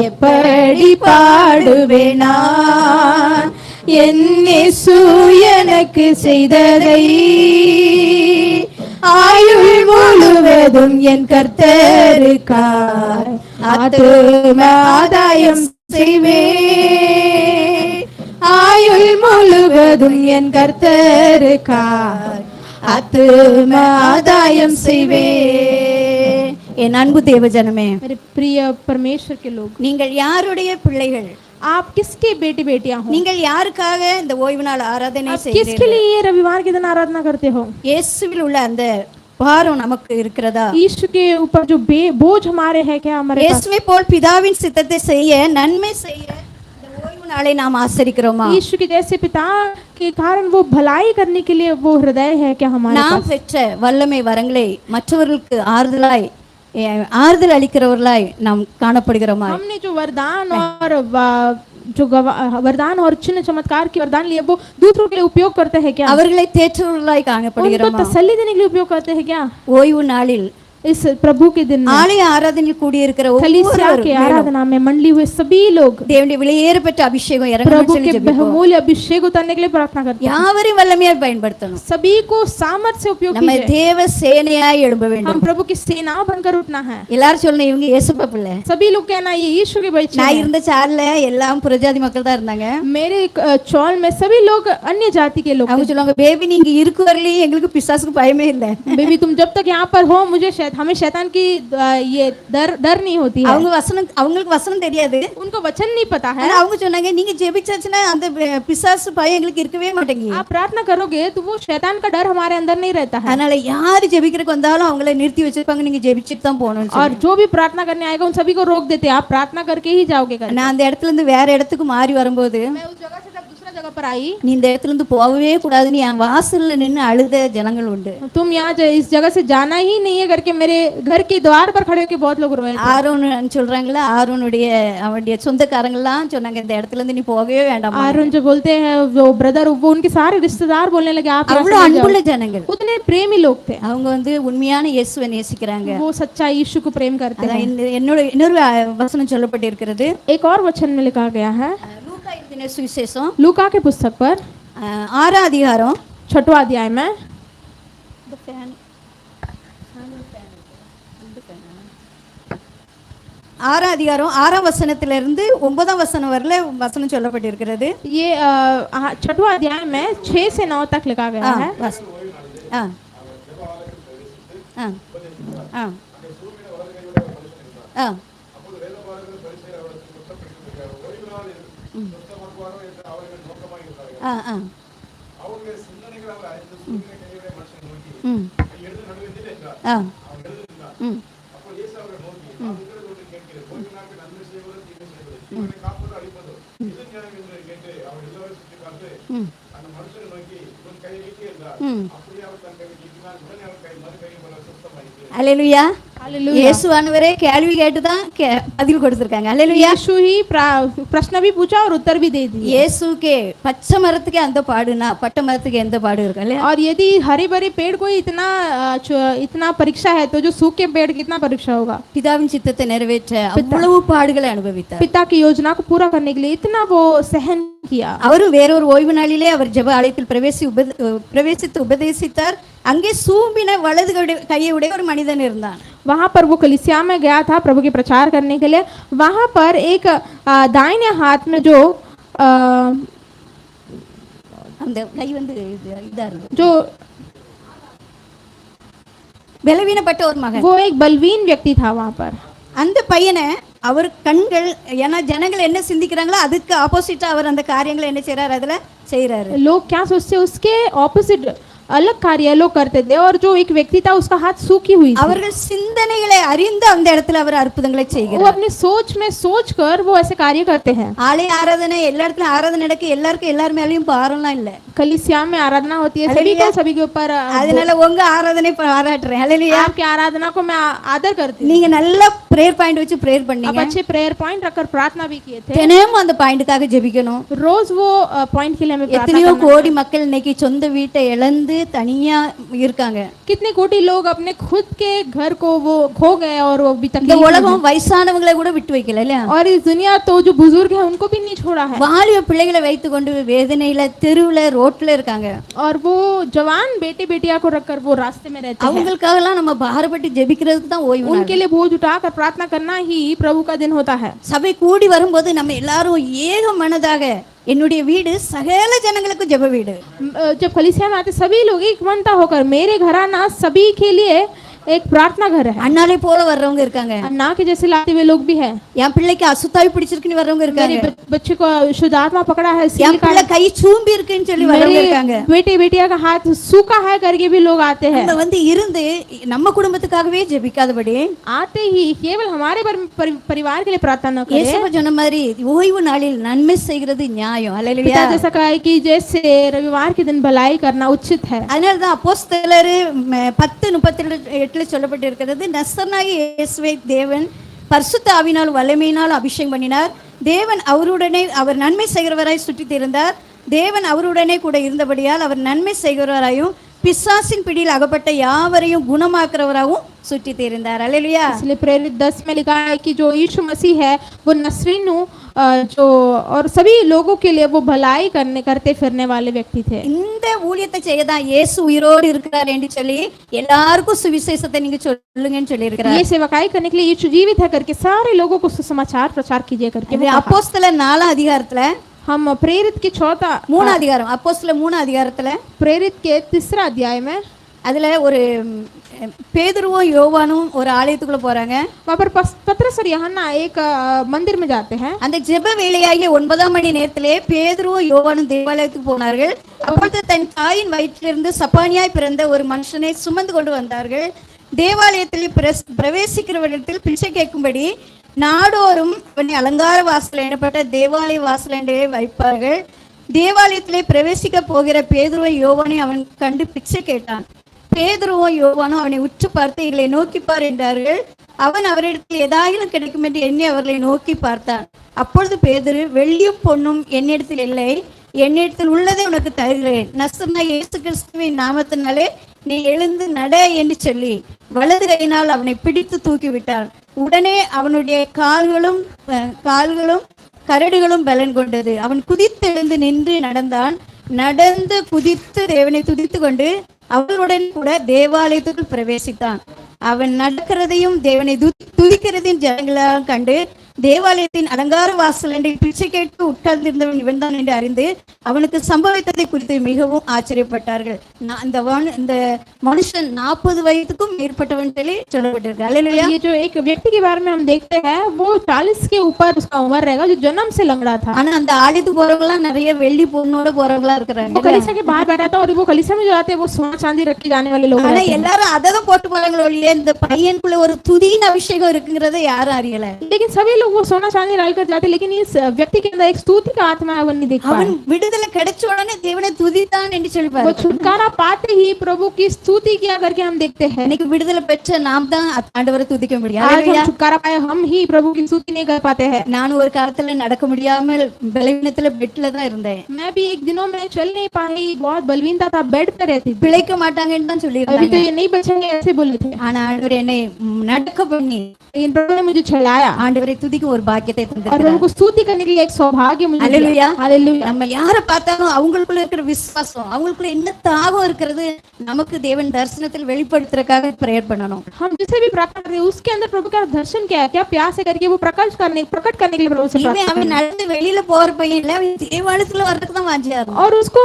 எப்படி பாடுவேன் நான் என் இயேசு எனக்கு செய்ததை, ஆயுள் முழுவதும் என் கர்த்தருக்காய் ஆத்தும ஆதாயம் செய்வே, ஆயுள் முழுவதும் என் கர்த்தருக்காய் ஆத்தும ஆதாயம் செய்வே. என் அன்பு தேவஜனமே, मेरे प्रिय परमेश्वर के लोग, நீங்கள் யாருடைய பிள்ளைகள்? आप किसके बेटे बेटियां हो? நீங்கள் யாருக்காக இந்த ஓய்வு நாள் ஆராதனை आप किसके செய்கிறீர்கள்? लिए ये रविवार के दिन आराधना करते हो? இயேசுவில் உள்ள அந்த பாரம் நமக்கு இருக்கிறதா? यीशु के ऊपर जो बोझ हमारे है क्या हमारे पास? இயேசுவை போல் பிதாவின் சித்தத்தை செய்ய, நன்மை செய்ய இந்த ஓய்வு நாளை நாம் ஆசரிக்கிறோமா? यीशु के जैसे पिता के कारण वो भलाई करने के लिए वो हृदय है क्या हमारे நாம் पास? பெற்ற வல்லமை வரங்களை மற்றவர்களுக்கு ஆறுதல் அளிக்கிறவர்களாய் நாம் காணப்படுகிறோமா? हमने जो वरदान और वरदान और चिन्ह चमत्कार के वरदान लिए वो दूसरों के लिए उपयोग करते हैं क्या? அவர்களை தேற்றுவர்களாய் उनको காணப்படுகிறோமா? तसल्ली देने के लिए उपयोग करते हैं क्या? ஓய்வு நாளில் इस प्रभु के दिन में ஆலய ஆராதனையில் கூடியிருக்கிற कलीसिया के ஒவ்வொருவரும் आराधना में मंडली हुए सभी लोग தேவனுடைய விலையேறப்பட்ட அபிஷேகம் प्रभु இறங்கணும்னு के சொல்லி ஜெபிப்போம். बहुमूल्य अभिषेक उतारने के लिए प्रार्थना करते हैं। யாவரையும் வல்லமையாய் பயன்படுத்தணும். सभी को सामर्थ्य से उपयोग நம்ம कीजिए। தேவ சேனையாய் எழும்ப हम வேண்டும். प्रभु की सेना बनकर उठना है। எல்லாரும் சொல்லணும், இவங்க இயேசுப்பா பிள்ளை. सभी लोग कहना ये यीशु के बच्चे நான் हैं। இருந்த சார்ல எல்லாம் புறஜாதி மக்கள் தான் இருந்தாங்க. मेरे चौल में सभी लोग अन्य जाति के लोग அவங்க சொல்லுவாங்க, பேபி நீங்க இருக்கு வரலையும் எங்களுக்கு பிசாசுக்கு பயமே இல்லை. थे। बेबी तुम जब तक यहाँ पर हो मुझे हमें शैतान की ये डर नहीं होती है। அவங்களுக்கு வசனம் தெரியாது. उनको वचन नहीं पता है। ஆனா அவங்க சொன்னாங்க, நீங்க ஜெபிச்சாச்சுன்னா அந்த பிசாசு பயம் எங்களுக்கு இருக்கவே மாட்டேங்குது. आप प्रार्थना करोगे तो वो शैतान का डर हमारे अंदर नहीं रहता है। அதனால யாரு ஜெபிக்கிறதுக்கு வந்தாலும் அவங்கள நிறுத்தி வச்சிருப்பாங்க, நீங்க ஜெபிச்சுட்டு தான் போகணும். और जो भी प्रार्थना करने आएगा उन सभी को रोक देते हैं, आप प्रार्थना करके ही जाओगे करने। நான் அந்த இடத்துல இருந்து வேற இடத்துக்கு மாறி வரும்போது, मैं उस जगह से जब दूसरा जगह पर आई, நீ இந்த இடத்துல இருந்து போகவே கூடாதுன்னு என் வாசல்ல நின்று அழுத ஜனங்கள் உண்டு. तुम यहाँ इस जगह से जाना ही नहीं है करके मेरे घर के द्वार पर खड़े होकर बहुत लोग रोए थे। ஆரோன் சொல்றாங்களா, ஆரோனுடைய அவனுடைய சொந்தக்காரங்களாம் சொன்னாங்க, இந்த இடத்துல இருந்து நீ போகவே வேண்டாம். आरोन जो बोलते हैं वो ब्रदर, वो उनके सारे रिश्तेदार बोलने लगे आप यहाँ से அவ்வளவு नहीं அன்புள்ள जाओ। ஜனங்கள். उतने प्रेमी लोग थे, அவங்க வந்து உண்மையான இயேசுவை நேசிக்கிறாங்க. वो सच्चा यीशु को प्रेम करते அதான் हैं। என்னோட இன்னொரு வசனம் சொல்லப்பட்டிருக்கிறது. एक और वचन में लिखा गया है லூக்கா எழுதின சுவிசேஷம் लूका के पुस्तक पर 6ஆம் அதிகாரம் 6वां अध्याय में 6ஆம் அதிகாரம் 6ஆம் வசனத்திலிருந்து 9ஆம் வசனம் வரல வசனம் சொல்லப்பட்டிருக்கிறது. ये 6वां अध्याय में 6 से 9 तक लिखा गया है। ஆ ஆ ஆ ஆ ஆ ஆ ம் ஆ ம் அல்லேலூயா. हालेलुया। இயேசுவானவரே கேள்வி கேட்டு தான் பதில் கொடுத்திருக்காங்க. அல்லேலூயா. यीशु ही प्रश्न भी पूछा और उत्तर भी दे दिए। இயேசுக்கே பச்சை மரத்துக்கே அந்த பாடுனா பட்டை மரத்துக்கு எந்த பாடு இருக்கு இல்லையா? और यदि हरे भरे पेड़ को इतना परीक्षा है तो जो सूखे पेड़ कितना परीक्षा होगा। பிதாவின் சித்தத்தை நிறைவேற்ற அவ்வளவு பாடுகளை அனுபவித்தார். पिता की योजना को पूरा करने के लिए इतना वो सहन किया। அவரும் வேறொரு ஓய்வு நாளிலே அவர் ஜெப ஆலயத்தில் பிரவேசித்து உபதேசித்தார். அங்கே சூம்பின வலது கையை உடைய ஒரு மனிதன் இருந்தான். वहाँ पर वो कलीसिया में गया था प्रभु के प्रचार करने के लिए। वहाँ पर एक दाहिने हाथ में जो அந்த கை வந்து இதா இருக்கு, जो பலவீனப்பட்ட ஒரு மகன். वो एक बलवीन व्यक्ति था वहाँ पर। அந்த பையனை அவர் கண்கள், ஏன்னா ஜனங்கள் என்ன சிந்திக்கிறாங்களோ அதுக்கு ஆப்போசிட்டா அவர் அந்த காரியங்களை என்ன செய்யறாரு, அதுல செய்யறாரு. लोग क्या सोचते उसके ऑपोजिट अलग कार्य लोग करते थे। और जो एक व्यक्ति था उसका हाथ सूखी हुई थी। அவர்கள் சிந்தனைகளை அறிந்து அந்த இடத்துல அவர் அற்புதங்களை वो செய்கிறார். अपनी सोच में सोच कर वो ऐसे कार्य करते हैं। ஆலய ஆராதனை எல்லா இடத்துல ஆராதனை நடக்க எல்லாருக்கும் எல்லார் மேலயும் பாரம்லாம் இல்ல. कलीसिया में आराधना होती है सभी को, सभी के ऊपर। அதனால உங்க ஆராதனை பாராட்டுறேன். ஹalleluya. आपकी आराधना को मैं आदर करती हूँ। நீங்க நல்ல பிரேயர் பாயிண்ட் வச்சு பிரேயர் आप பண்ணீங்க. अच्छे प्रेयर पॉइंट रखकर प्रार्थना भी किए थे। தினமும் அந்த பாயிண்ட்காக ஜெபிக்கணும். रोज वो पॉइंट के लिए हमें प्रार्थना எத்தனையோ करना। கோடி மக்கள் இன்னைக்கு சொந்த வீட்டை இழந்து வந்து தனியா இருக்காங்க. कितने कोटि लोग अपने खुद के घर को वो खो गए और वो भी இந்த तकलीफ में உலகம் வயசானவங்களை கூட விட்டு வைக்கல இல்லையா? हैं। और इस दुनिया तो जो बुजुर्ग है उनको भी नहीं छोड़ा है வாலிப பிள்ளைகளை வைத்து கொண்டு வேதனையில தெருவுல ரோட்ல இருக்காங்க. और वो जवान बेटे बेटिया को रखकर वो रास्ते में रहते हैं। அவங்களுக்காக எல்லாம் நம்ம பாரப்பட்டு ஜெபிக்கிறதுக்கு தான் ஓய்வு நாள். उनके लिए बोझ उठाकर प्रार्थना करना ही प्रभु का दिन होता है। சபை கூடி வரும்போது நம்ம எல்லாரும் ஏக மனதாக என்னுடைய வீடு சகல ஜனங்களுக்கு ஜெப வீடு. जब कलीसिया में आते सभी लोग एक मनता होकर मेरे घराना सभी के लिए एक प्रार्थना घर है। அண்ணாலே போல வர்றவங்க இருக்காங்க. अन्ना के जैसे लाते हुए लोग भी हैं। என் பிள்ளைக்கு அசுத்தாவி பிடிச்சிருக்குன்னு வர்றவங்க मेरे இருக்காங்க. बच्चे को शुद्ध आत्मा पकड़ा है என் सील का பிள்ளை கை சூம்பி இருக்குன்னு சொல்லி வர்றவங்க இருக்காங்க. मेरे बेटे बेटिया का हाथ सूखा है करके भी लोग आते हैं। நம்ம வந்து இருந்து நம்ம குடும்பத்துக்காகவே ஜெபிக்காதபடி आते ही केवल हमारे परिवार के लिए प्रार्थना न करें। இயேசு சொன்ன மாதிரி ஓய்வு நாளில் நன்மை செய்கிறது நியாயம். அல்லேலூயா. पिता जैसा कहा है कि जैसे रविवार के दिन भलाई करना उचित है। அதனால தான் அப்போஸ்தலர் 10:38 சொல்லப்பட்டிருக்கிறது, நசரனாகிய இயேசுவை தேவன் பரிசுத்த ஆவியினால் வல்லமையினால் அபிஷேகம் பண்ணினார். தேவன் அவருடனே அவர் நன்மை செய்கிறவராய் சுற்றித் திரிந்தார். தேவன் அவருடனே கூட இருந்தபடியால் அவர் நன்மை செய்கிறவராயும் பிசாசின் பிடியில் அகப்பட்ட யாவரையும் குணமாக்குறவராகவும் சுற்றித் திரிந்தார். அல்லேலூயா. इसलिए प्रेरित 10 में लिखा है कि जो यीशु मसीह है वो नसरीनु जो और सभी लोगों के लिए वो भलाई करते फिरने वाले व्यक्ति थे। இந்த ஊழியத்தை செய்ய தான் இயேசு உயிரோடு இருக்கிறார் என்று சொல்லி எல்லாருக்கும் சுவிசேஷத்தை நீங்க சொல்லுங்கன்னு சொல்லி இருக்கிறார். ये सेवकाई करने के लिए यीशु जीवित है करके सारे लोगों को सुसमाचार प्रचार कीजिए करके वो कहा। அப்போஸ்தலர் 4 அதிகாரத்துல हम प्रेरित के 3 அதிகாரம் அப்போஸ்தலர் 3 அதிகாரத்துல प्रेरित के 3 अध्याय में அதுல ஒரு பேதுருவும் யோவானும் ஒரு ஆலயத்துக்குள்ள போறாங்க. वहाँ पर पतरस और यूहन्ना एक मंदिर में जाते हैं। அந்த ஜெப வேளையாகிய 9 மணி நேரத்திலே பேதுருவும் யோவானும் தேவாலயத்துக்கு போனார்கள். அப்பொழுது தன் தாயின் வயிற்றிலிருந்து சப்பானியாய் பிறந்த ஒரு மனுஷனை சுமந்து கொண்டு வந்தார்கள். தேவாலயத்தில் பிரவேசிக்கிறவரிடத்தில் பிச்சை கேட்கும்படி நாடோறும் அவனை அலங்கார வாசல் எனப்பட்ட தேவாலய வாசல் என்றே வைப்பார்கள். தேவாலயத்திலே பிரவேசிக்க போகிற பேதுருவை யோவானை அவன் கண்டு பிச்சை கேட்டான். பேதுருவும் யோவானும் அவனை உற்று பார்த்து எங்களை நோக்கிப்பார் என்றார்கள். அவன் அவரிடத்தில் ஏதாயிலும் கிடைக்கும் என்று எண்ணி அவர்களை நோக்கி பார்த்தான். அப்பொழுது பேதுரு, வெள்ளியும் பொன்னும் என்னிடத்தில் இல்லை, என்னிடத்தில் உள்ளதை உனக்கு தருகிறேன், நசரேயனாகிய இயேசு கிறிஸ்துவின் நாமத்தினாலே நீ எழுந்து நட என்று சொல்லி வலது கையினால் அவனை பிடித்து தூக்கிவிட்டான். உடனே அவனுடைய கால்களும் கரடுகளும் பலன் கொண்டது. அவன் குதித்து எழுந்து நின்று நடந்தான். நடந்து குதித்து தேவனை துதித்து கொண்டு அவர்களுடன் கூட தேவாலயத்துக்குள் பிரவேசித்தான். அவன் நடக்கிறதையும் தேவனை துதிக்கிறதையும் ஜனங்களாக கண்டு தேவாலயத்தின் அலங்கார வாசல் என்று பிச்சை கேட்டு உட்கார்ந்திருந்தவன் இவன் தான் என்று அறிந்து அவனுக்கு சம்பவித்ததை குறித்து மிகவும் ஆச்சரியப்பட்டார்கள். இந்த மனுஷன் 40 வயதுக்கும் மேற்பட்டவன் சொல்லி சொல்லப்பட்டிருக்கு. அல்லேலூயா. ये जो एक व्यक्ति के बारे में हम देखते हैं वो 40 के ऊपर उसका उम्र रहेगा जो जन्म से लंगड़ा था। ஆனா அந்த ஆலயத்துக்கு போறவங்க நிறைய வெள்ளி பொண்ணோட போறவங்களா இருக்காங்க. वो कलीसिया के बाहर बैठा था और वो कलीसिया में जो आते हैं वो सोना चांदी रख के जाने वाले लोग ஆனா रहते हैं। எல்லாரும் அததான் போட்டு போறாங்களோ இல்லையா, இந்த பையனுக்குள்ள ஒரு துதியின் அபிஷேகம் இருக்குங்கிறத யாரும் அறியல. लेकिन सभी लोग वो सोना चांदी डालकर जाते, लेकिन इस व्यक्ति के अंदर एक स्तुति का आत्मा है वो नहीं देख पाए। அவன் விடுதலை கிடைச்ச உடனே தேவனை துதித்தான் என்று சொல்லி वो छुटकारा पाते ही प्रभु की स्तुति किया करके हम देखते हैं। இன்னைக்கு விடுதலை பெற்ற நாம் தான் ஆண்டவரை துதிக்க முடியும். आज हम அல்லேலூயா. छुटकारा पाए हम ही प्रभु की स्तुति नहीं कर पाते हैं। நான் ஒரு காலத்துல நடக்க முடியாமல் பலவீனத்துல பெட்ல தான் இருந்தேன். मैं भी एक दिनों में चल नहीं पाई, बहुत बलवीनता था, बेड पे रहती थी। பிழைக்க மாட்டாங்கன்னு தான் சொல்லி अभी तो ये नहीं बचेंगे ऐसे बोले थे, ஆனா ஆண்டவர் என்னை நடக்க பண்ணி लेकिन प्रभु ने मुझे चलाया ஆண்டவரை துதிக்க ஒரு பாக்கியத்தை और प्रभु தந்திருக்கிறார். को स्तुति करने के लिए एक सौभाग्य मुझे அல்லேலூயா. मिला। हालेलुया। நம்ம யாரை பார்த்தாலும் அவங்களுக்குள்ள இருக்கிற விசுவாசம், அவங்களுக்குள்ள என்ன தாகம் இருக்கிறது நமக்கு தேவன் தரிசனத்தில் வெளிப்படுத்துறதுக்காக பிரேயர் பண்ணணும். हम जिसे भी प्रार्थना करते हैं उसके अंदर प्रभु का दर्शन क्या है, क्या प्यास है करके वो प्रकट करने के लिए प्रभु से இவன் प्रार्थना அவன் நடந்து வெளியில போற பையன் இல்ல, அவன் தேவாலயத்துல வர்றதுக்கு தான் வாஞ்சியா இருந்தான். और उसको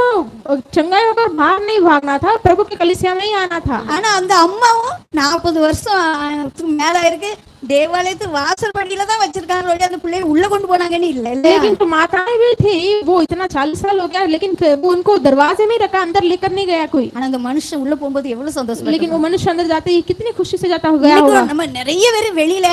चंगाई होकर बाहर नहीं भागना था, प्रभु के कलीसिया में ही आना था। ஆனா அந்த அம்மாவும் 40 வருஷம் மேல இருக்கு, தேவாலயத்து வாசல் படியில தான் வச்சிருக்காங்க, அந்த பிள்ளைய உள்ள கொண்டு போனாங்கன்னு இல்ல. लेकिन तो माताएं भी थी, वो इतना 40 साल हो गया लेकिन वो उनको दरवाजे में रखा, अंदर लेकर नहीं गया कोई। ஆனா அந்த மனுஷன் உள்ள போகும்போது எவ்வளவு சந்தோஷம். लेकिन वो मनुष्य अंदर जाते ही कितनी खुशी से जाता गया होगा। இன்னைக்கு நம்ம நிறைய பேர் வெளியில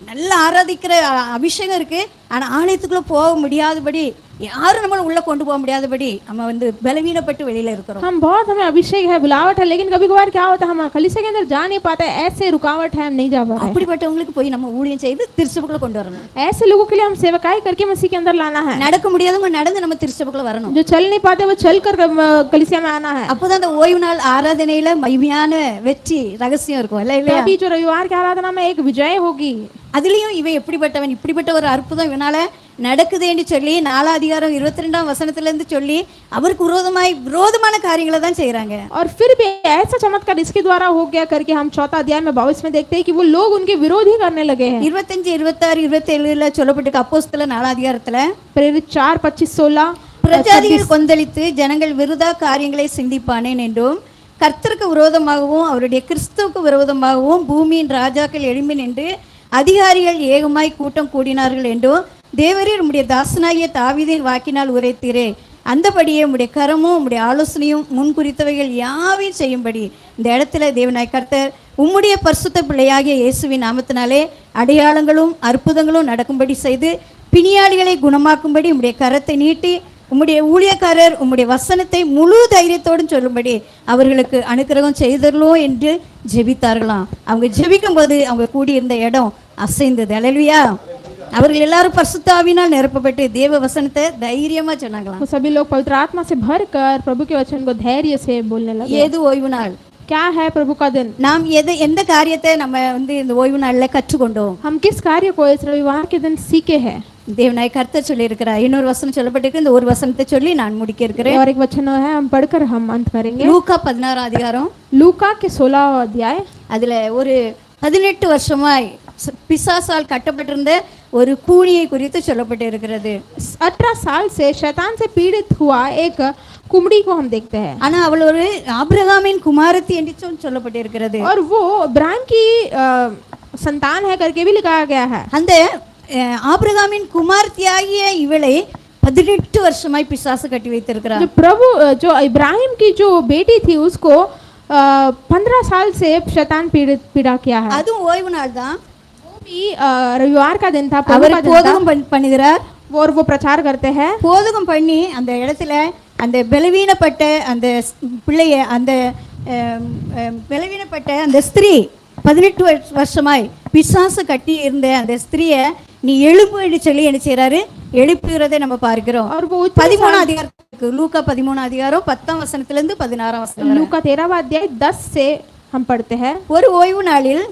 நல்லா ஆராதிக்கிற அபிஷேகம் இருக்கு, ஆனா ஆலயத்துக்குள்ள போக முடியாதபடி யாரும் நம்மள உள்ள கொண்டு போக முடியாதபடி நம்ம வந்து பலவீனப்பட்டு வெளியில இருக்கிறோம். हम बहुत हमें अभिषेक है बुलावट है लेकिन कभी कभार क्या होता है हम कलीसिया के अंदर जा नहीं पाते ऐसे रुकावट है हम नहीं जा पा रहे அப்படிப்பட்டவங்களுக்கு போய் நம்ம ஊழியம் செய்து திருச்சபைக்குள்ள கொண்டு வரணும். ऐसे लोगों के लिए हम सेवकाई करके मसीह के अंदर लाना है நடக்க முடியாதவங்க நடந்து நம்ம திருச்சபைக்குள்ள வரணும். जो चल नहीं पाते वो चल कर कलीसिया में आना है அப்பதான் அந்த ஓய்வு நாள் ஆராதனையில மகிமையான வெற்றி ரகசியம் இருக்கும் இல்ல இல்லையா? तभी जो रविवार की आराधना में एक विजय होगी அதுலயும் இவன் எப்படிப்பட்டவன் இப்படிப்பட்ட ஒரு அற்புதம் இவனால நடக்குதுன்னு சொல்லி 4 அதிகாரம் 22 வசனத்துல இருந்து சொல்லி அவருக்கு விரோதமான காரியங்களை தான் செய்யறாங்க. और फिर भी ऐसा चमत्कार इसके द्वारा हो गया करके हम 4 अध्याय में 22 में देखते हैं कि वो लोग उनके विरोध ही करने लगे हैं. 25 26 27ல சொல்லப்பட்டிருக்க அப்போஸ்தலர் 4 அதிகாரத்துல प्रेरित 4 25 16 பிரஜாதிகள் கொந்தளித்து ஜனங்கள் விருதா காரியங்களை சிந்திப்பானேன் என்றும் கர்த்தருக்கு விரோதமாகவும் அவருடைய கிறிஸ்துவுக்கு விரோதமாகவும் பூமியின் ராஜாக்கள் எழும்பி நின்று அதிகாரிகள் ஏகமாய் கூட்டம் கூடினார்கள் என்றும் தேவரீர் உம்முடைய தாசனாகிய தாவீதின் வாக்கினால் உரைத்தீரே அந்தபடியே உம்முடைய கரமும் உம்முடைய ஆலோசனையும் முன்குறித்தவைகள் யாவையும் செய்யும்படி இந்த இடத்துல தேவனாய் கர்த்தர் உம்முடைய பரிசுத்த பிள்ளையாகிய இயேசுவின் நாமத்தினாலே அடையாளங்களும் அற்புதங்களும் நடக்கும்படி செய்து பிணியாளிகளை குணமாக்கும்படி உம்முடைய கரத்தை நீட்டி உம்முடைய ஊழியக்காரர் உம்முடைய வசனத்தை முழு தைரியத்தோடு சொல்லும்படி அவர்களுக்கு அனுக்கிரகம் செய்தரலோ என்று ஜெபித்தார்களாம். அவங்க ஜெபிக்கும் போது அவங்க கூடியிருந்த இடம் அசைந்தது. அல்லேலூயா. அவர்கள் எல்லாரும் பரிசுத்த ஆவியினால் நிரப்பப்பட்டு தேவ வசனத்தை தைரியமா சொன்னாங்களாம். वो सभी लोग पवित्र आत्मा से भरकर प्रभु के वचन को धैर्य से बोलने लगे. ஏது ஓய்வு நாள்? क्या है प्रभु का दिन? நாம் எந்த காரியத்தை நம்ம வந்து இந்த ஓய்வு நாள்ல கற்றுக்கொண்டோம்? हम किस कार्य को इस रविवार के दिन सीखे हैं? தேவனாய் கர்த்தர் சொல்லி இருக்கிறார். இன்னொரு வசனம் சொல்லப்பட்டிருக்கு. இந்த ஒரு வசனத்தை சொல்லி நான் முடிக்க இருக்கிறேன். और एक वचन है हम पढ़कर हम अंत करेंगे. லூக்கா 16 அதிகாரம் लूका के 16 अध्याय அதுல ஒரு 18 வருஷமாய் பிசாசால் கட்டப்பட்டிருந்த ஒரு கூனியை குறித்து சொல்லப்பட்டு இருக்கிறது. 18 साल से शैतान से पीड़ित हुआ एक कुमड़ी को हम देखते हैं. ஆனா அவள் ஒரு ஆபிரகாமின் குமாரத்தி என்று சொல்லப்பட்டு இருக்கிறது. और वो इब्राहिम की संतान है करके भी लिखा गया है. அந்த ஆபிரகாமின் குமாரத்தியாகிய இவளை 18 வருஷமாய் பிசாசு கட்டி வைத்திருக்கிறார். जो प्रभु जो इब्राहिम की जो बेटी थी उसको 15 साल से शैतान पीड़ा किया है. அதுவும் ஓய்வு நாள் தான். वो भी रविवार का दिन था. அவர் போதகம் பண்ணுகிறார். और वो प्रचार करते हैं. போதகம் பண்ணி அந்த இடத்துல அந்த பலவீனப்பட்ட அந்த பிள்ளைய அந்த பலவீனப்பட்ட அந்த ஸ்திரீ 18 வருஷமாய் பிசாசு கட்டி இருந்த அந்த ஸ்திரீயை நீ எழுப்புன்னு சொல்லி என்ன செய்யறாரு? எழுப்புகிறதை நம்ம பார்க்கிறோம். 13 அதிகாரத்துக்கு லூக்கா 13 அதிகாரம் 10 வசனத்திலிருந்து 16 வசனம். लूका 13 अध्याय 10 से हम पढ़ते हैं. ஒரு ஓய்வு நாளில்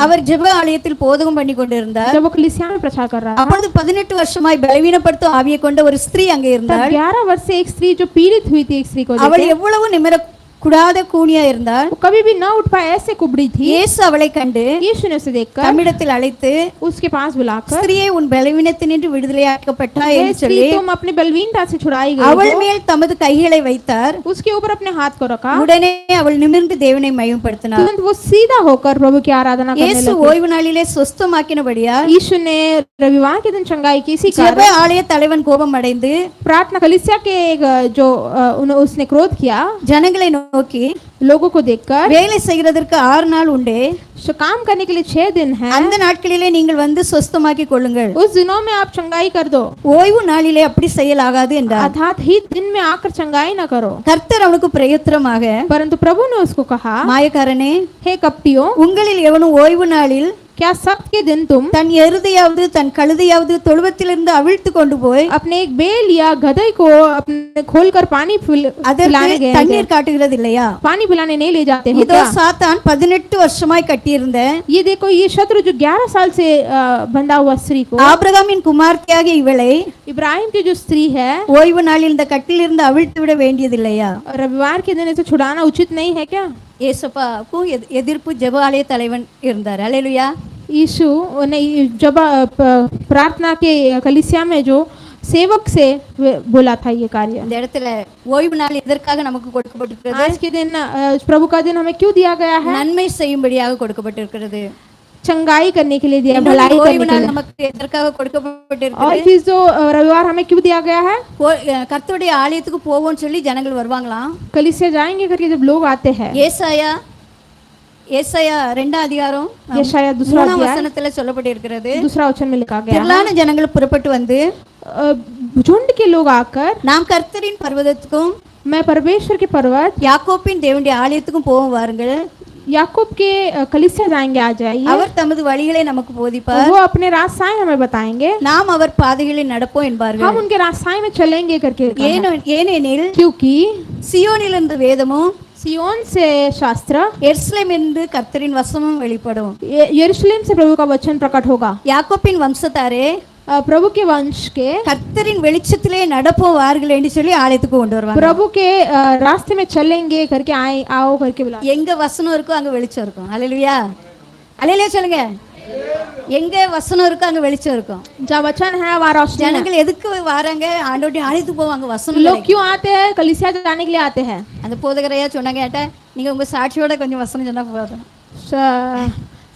அவர் ஜெப ஆலயத்தில் போதகம் பண்ணி கொண்டிருந்தார். जब वो कलीसिया में प्रचार कर रहा था அப்பொழுது 18 வருஷமாய் பலவீனப்படுத்தும் ஆவியை கொண்ட ஒரு ஸ்திரீ அங்கே இருந்தாள். 11 वर्ष से एक स्त्री जो पीड़ित हुई थी एक स्त्री को அவள் எவ்வளவு நிமிர கூடாத கூனியா இருந்தாள். वो कभी भी न उठ पाए ऐसे कुबड़ी थी. இயேசு அவளை கண்டு यीशु ने उसे देखकर தம்மிடத்தில் அழைத்து उसके पास बुलाकर ஸ்திரீயே உன் பலவீனத்தினின்று விடுதலையாக்கப்பட்டாய் என்று சொல்லி तुम अपनी बलवीनता से छुड़ाई गई அவள் மேல் தமது கைகளை வைத்தார். उसके ऊपर अपने हाथ को रखा. உடனே அவள் நிமிர்ந்து தேவனை மகிமைப்படுத்தினார். तुरंत वो सीधा होकर प्रभु की आराधना करने இயேசு लगी. ஓய்வு நாளிலே சுஸ்தமாக்கினபடியால் यीशु ने रविवार के दिन चंगाई की. इसी ஜெப कारण ஆலய தலைவன் கோபம் அடைந்து प्रार्थना कलीसिया के जो उसने क्रोध किया. ஜனங்களை நோக்கி लोगों को देखकर வேலை செய்கிறதற்கு 6 நாள் உண்டே, काम करने के लिए 6 दिन है. அந்த நாட்களிலே நீங்கள் வந்து சுஸ்தமாக்கி கொள்ளுங்கள். उस दिनों में आप चंगाई कर दो. ஓய்வு நாளிலே அப்படி செய்யலாகாது என்றார். अर्थात ही दिन में आकर चंगाई न करो. கர்த்தர் அவனுக்கு பிரயுத்தரமாக परंतु प्रभु ने उसको कहा, மாயக்காரனே, हे कपटियों, உங்களில் எவனும் ஓய்வு நாளில் क्या सब्त के दिन तुम தன் எருதையாவது தன் கழுதையாவது தொழுவத்திலிருந்து அவிழ்த்து கொண்டு போய் अपने एक बैल या गधे को अपने खोलकर पानी पिलाने गए தண்ணீர் காட்டுகிறது இல்லையா? पानी पिलाने नहीं ले जाते हो இதோ क्या? சாத்தான் 18 வருஷமாய் கட்டியிருந்த ये देखो ये शत्रु जो 11 साल से बंधा हुआ स्त्री को, ஆபிரகாமின் குமார்த்தியாகிய இவளை इब्राहिम की जो स्त्री है, ஓய்வு நாளில் இந்த கட்டிலிருந்து அவிழ்த்து விட வேண்டியதில்லையா? रविवार के दिन इसे छुड़ाना उचित नहीं है क्या? ஏசப்பாவுக்கும் எதிர்ப்பு ஜெப ஆலய தலைவன் இருந்தார். அல்லேலூயா. यीशु ने जब प्रार्थना के कलीसिया में जो सेवक से बोला था ये कार्य. இந்த இடத்துல ஓய்வு நாள் எதற்காக நமக்கு கொடுக்கப்பட்டிருக்கிறது? आज के दिन प्रभु का दिन हमें क्यों दिया गया है? நன்மை செய்யும்படியாக கொடுக்கப்பட்டிருக்கிறது. चंगाई करने के लिए दिया, भलाई करने ஓய்வு के நாள் लिए. நமக்கு எதற்காக और கொடுக்கப்பட்டிருக்கிறது? चीज जो रविवार हमें क्यों दिया गया है? கர்த்தருடைய ஆலயத்துக்கு போவோம்னு சொல்லி ஜனங்கள் வருவாங்களாம். कलीसिया जाएंगे करके जब लोग आते हैं. ஏசாயா ஏசாயா 2 அதிகாரம் यशाया दूसरा 3 अध्याय வசனத்துல சொல்லப்பட்டிருக்கிறது. दूसरा वचन में लिखा गया है, திரளான ஜனங்கள் புறப்பட்டு வந்து झुंड के लोग आकर நாம் கர்த்தரின் பர்வதத்துக்கும் मैं परमेश्वर के पर्वत யாக்கோப்பின் தேவனுடைய ஆலயத்துக்கும் போவோம் வாருங்கள். याकूब के कलीसिया जाएंगे, आ जाइए, அவர் தமது வழிகளை நமக்கு போதிப்பார், वो अपने रास्ताएं हमें बताएंगे, நாம் அவர் பாதைகளில் நடப்போம் என்பார்கள். हम उनके रास्ताएं में चलेंगे करके लिखा है। ஏனெனில் क्योंकि சியோனிலிருந்து வேதமும் सियोन से शास्त्र, எருசலேமிலிருந்து கர்த்தரின் வசனமும் வெளிப்படும். यरूशलेम से प्रभु का वचन प्रकट होगा। யாக்கோப்பின் வம்சத்தாரே प्रभु के वंश के கர்த்தரின் வெளிச்சத்திலே நடப்போம் வாருங்கள் என்று சொல்லி ஆலயத்துக்கு கொண்டு வருவாங்க. प्रभु के रास्ते में चलेंगे करके आए, आओ करके बुला। எங்க வசனம் இருக்கோ அங்க வெளிச்சம் இருக்கும். அல்லேலூயா, அல்லேலூயா சொல்லுங்க. எங்க வசனம் இருக்கோ அங்க வெளிச்சம் இருக்கும். जहाँ वचन है वहाँ रोशनी है। ஜனங்கள் எதுக்கு வராங்க? ஆண்டவருடைய ஆலயத்துக்கு போவாங்க, வசனம் लोग கிடைக்கும். क्यों आते हैं? कलीसिया जाने के लिए आते हैं। அந்த போதகரையா சொன்னாங்க, ஏட்ட நீங்க உங்க சாட்சியோட கொஞ்சம் வசனம் சொன்னா போதும்.